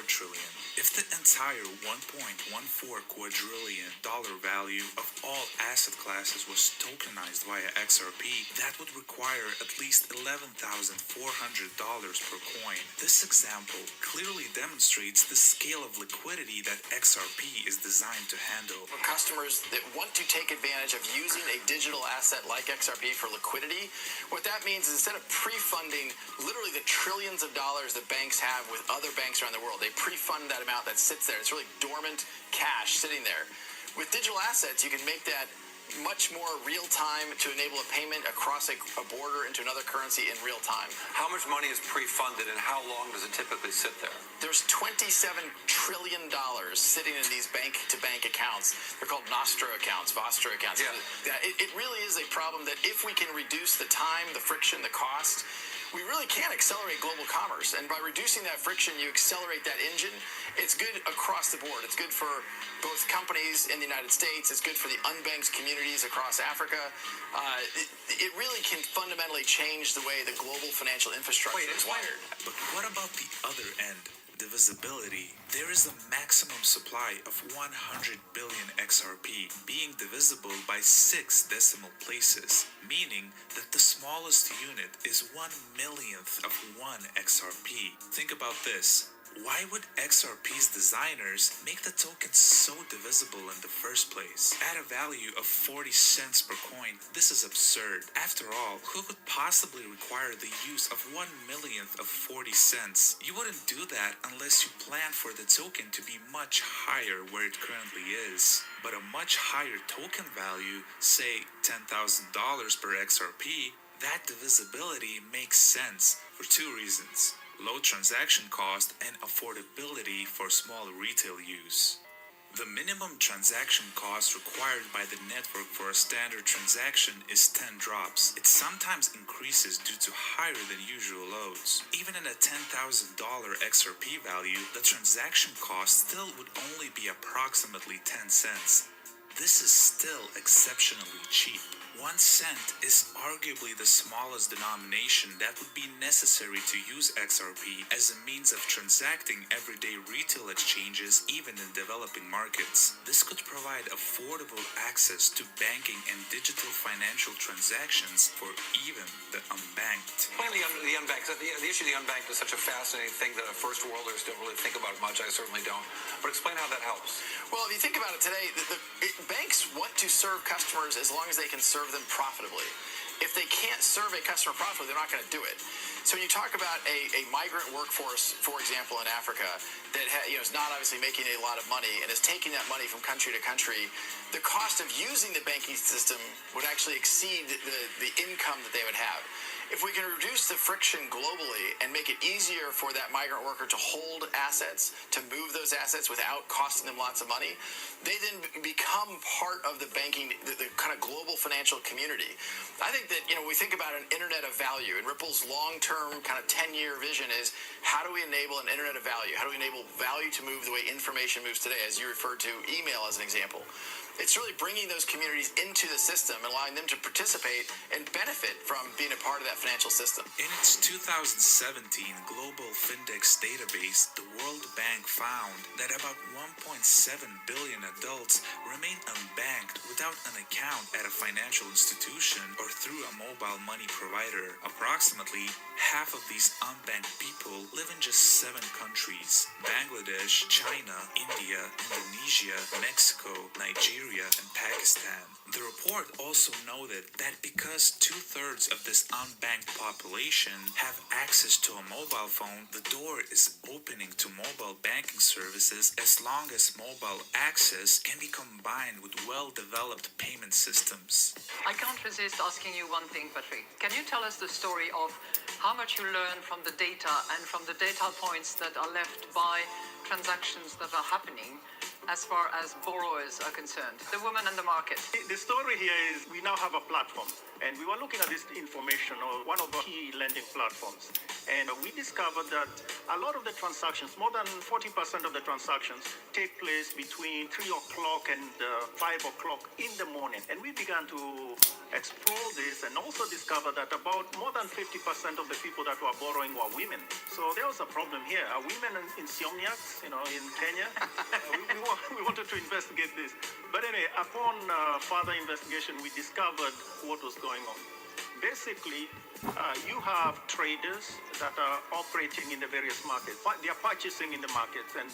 trillion. If the entire $1.14 quadrillion value of all asset classes was tokenized via XRP, that would require at least $11,400 per coin. This example clearly demonstrates the scale of liquidity that XRP is designed to handle. For customers that want to take advantage of using a digital asset like XRP for liquidity, what that means is instead of pre-funding literally the trillions of dollars that banks have with other banks around the world, they pre-fund that amount that sits there. It's really dormant cash sitting there. With digital assets, you can make that much more real time to enable a payment across a border into another currency in real time. How much money is pre-funded and how long does it typically sit there? There's $27 trillion sitting in these bank-to-bank accounts. They're called Nostro accounts, Vostro accounts. Yeah. It really is a problem that if we can reduce the time, the friction, the cost, we really can accelerate global commerce. And by reducing that friction, you accelerate that engine. It's good across the board. It's good for both companies in the United States. It's good for the unbanked communities across Africa. It really can fundamentally change the way the global financial infrastructure is wired. But what about the other end? Divisibility. There is a maximum supply of 100 billion XRP being divisible by 6 decimal places, meaning that the smallest unit is 1/millionth of 1 XRP. Think about this. Why would XRP's designers make the token so divisible in the first place? At a value of 40 cents per coin, this is absurd. After all, who could possibly require the use of 1/millionth of 40 cents? You wouldn't do that unless you plan for the token to be much higher where it currently is. But a much higher token value, say $10,000 per XRP, that divisibility makes sense for 2 reasons. Low transaction cost and affordability for small retail use. The minimum transaction cost required by the network for a standard transaction is 10 drops. It sometimes increases due to higher than usual loads. Even in a $10,000 XRP value, the transaction cost still would only be approximately 10 cents. This is still exceptionally cheap. 1 cent is arguably the smallest denomination that would be necessary to use XRP as a means of transacting everyday retail exchanges even in developing markets. This could provide affordable access to banking and digital financial transactions for even the unbanked. Explain the unbanked. The issue of the unbanked is such a fascinating thing that first worlders don't really think about much. I certainly don't. But explain how that helps. Well, if you think about it today, banks want to serve customers as long as they can serve them profitably. If they can't serve a customer profitably, they're not going to do it. So when you talk about a migrant workforce, for example, in Africa, that is not obviously making a lot of money and is taking that money from country to country, the cost of using the banking system would actually exceed the income that they would have. If we can reduce the friction globally and make it easier for that migrant worker to hold assets, to move those assets without costing them lots of money, they then become part of the banking, the kind of global financial community. I think that, we think about an internet of value, and Ripple's long-term kind of 10-year vision is how do we enable an internet of value? How do we enable value to move the way information moves today, as you referred to email as an example? It's really bringing those communities into the system and allowing them to participate and benefit from being a part of that financial system. In its 2017 Global Findex database, the World Bank found that about 1.7 billion adults remain unbanked without an account at a financial institution or through a mobile money provider. Approximately half of these unbanked people live in just 7 countries: Bangladesh, China, India, Indonesia, Mexico, Nigeria, and Pakistan. The report also noted that because 2/3 of this unbanked population have access to a mobile phone, the door is opening to mobile banking services as long as mobile access can be combined with well-developed payment systems. I can't resist asking you one thing, Patrick. Can you tell us the story of how much you learn from the data and from the data points that are left by transactions that are happening as far as borrowers are concerned, the woman and the market? The story here is we now have a platform, and we were looking at this information on one of our key lending platforms, and we discovered that a lot of the transactions, more than 40% of the transactions, take place between 3 o'clock and 5 o'clock in the morning. And we began to explore this and also discover that about more than 50% of the people that were borrowing were women. So there was a problem here. Are women insomniacs, in Kenya? We wanted to investigate this. But anyway, upon further investigation, we discovered what was going on. Basically, you have traders that are operating in the various markets. They are purchasing in the markets, and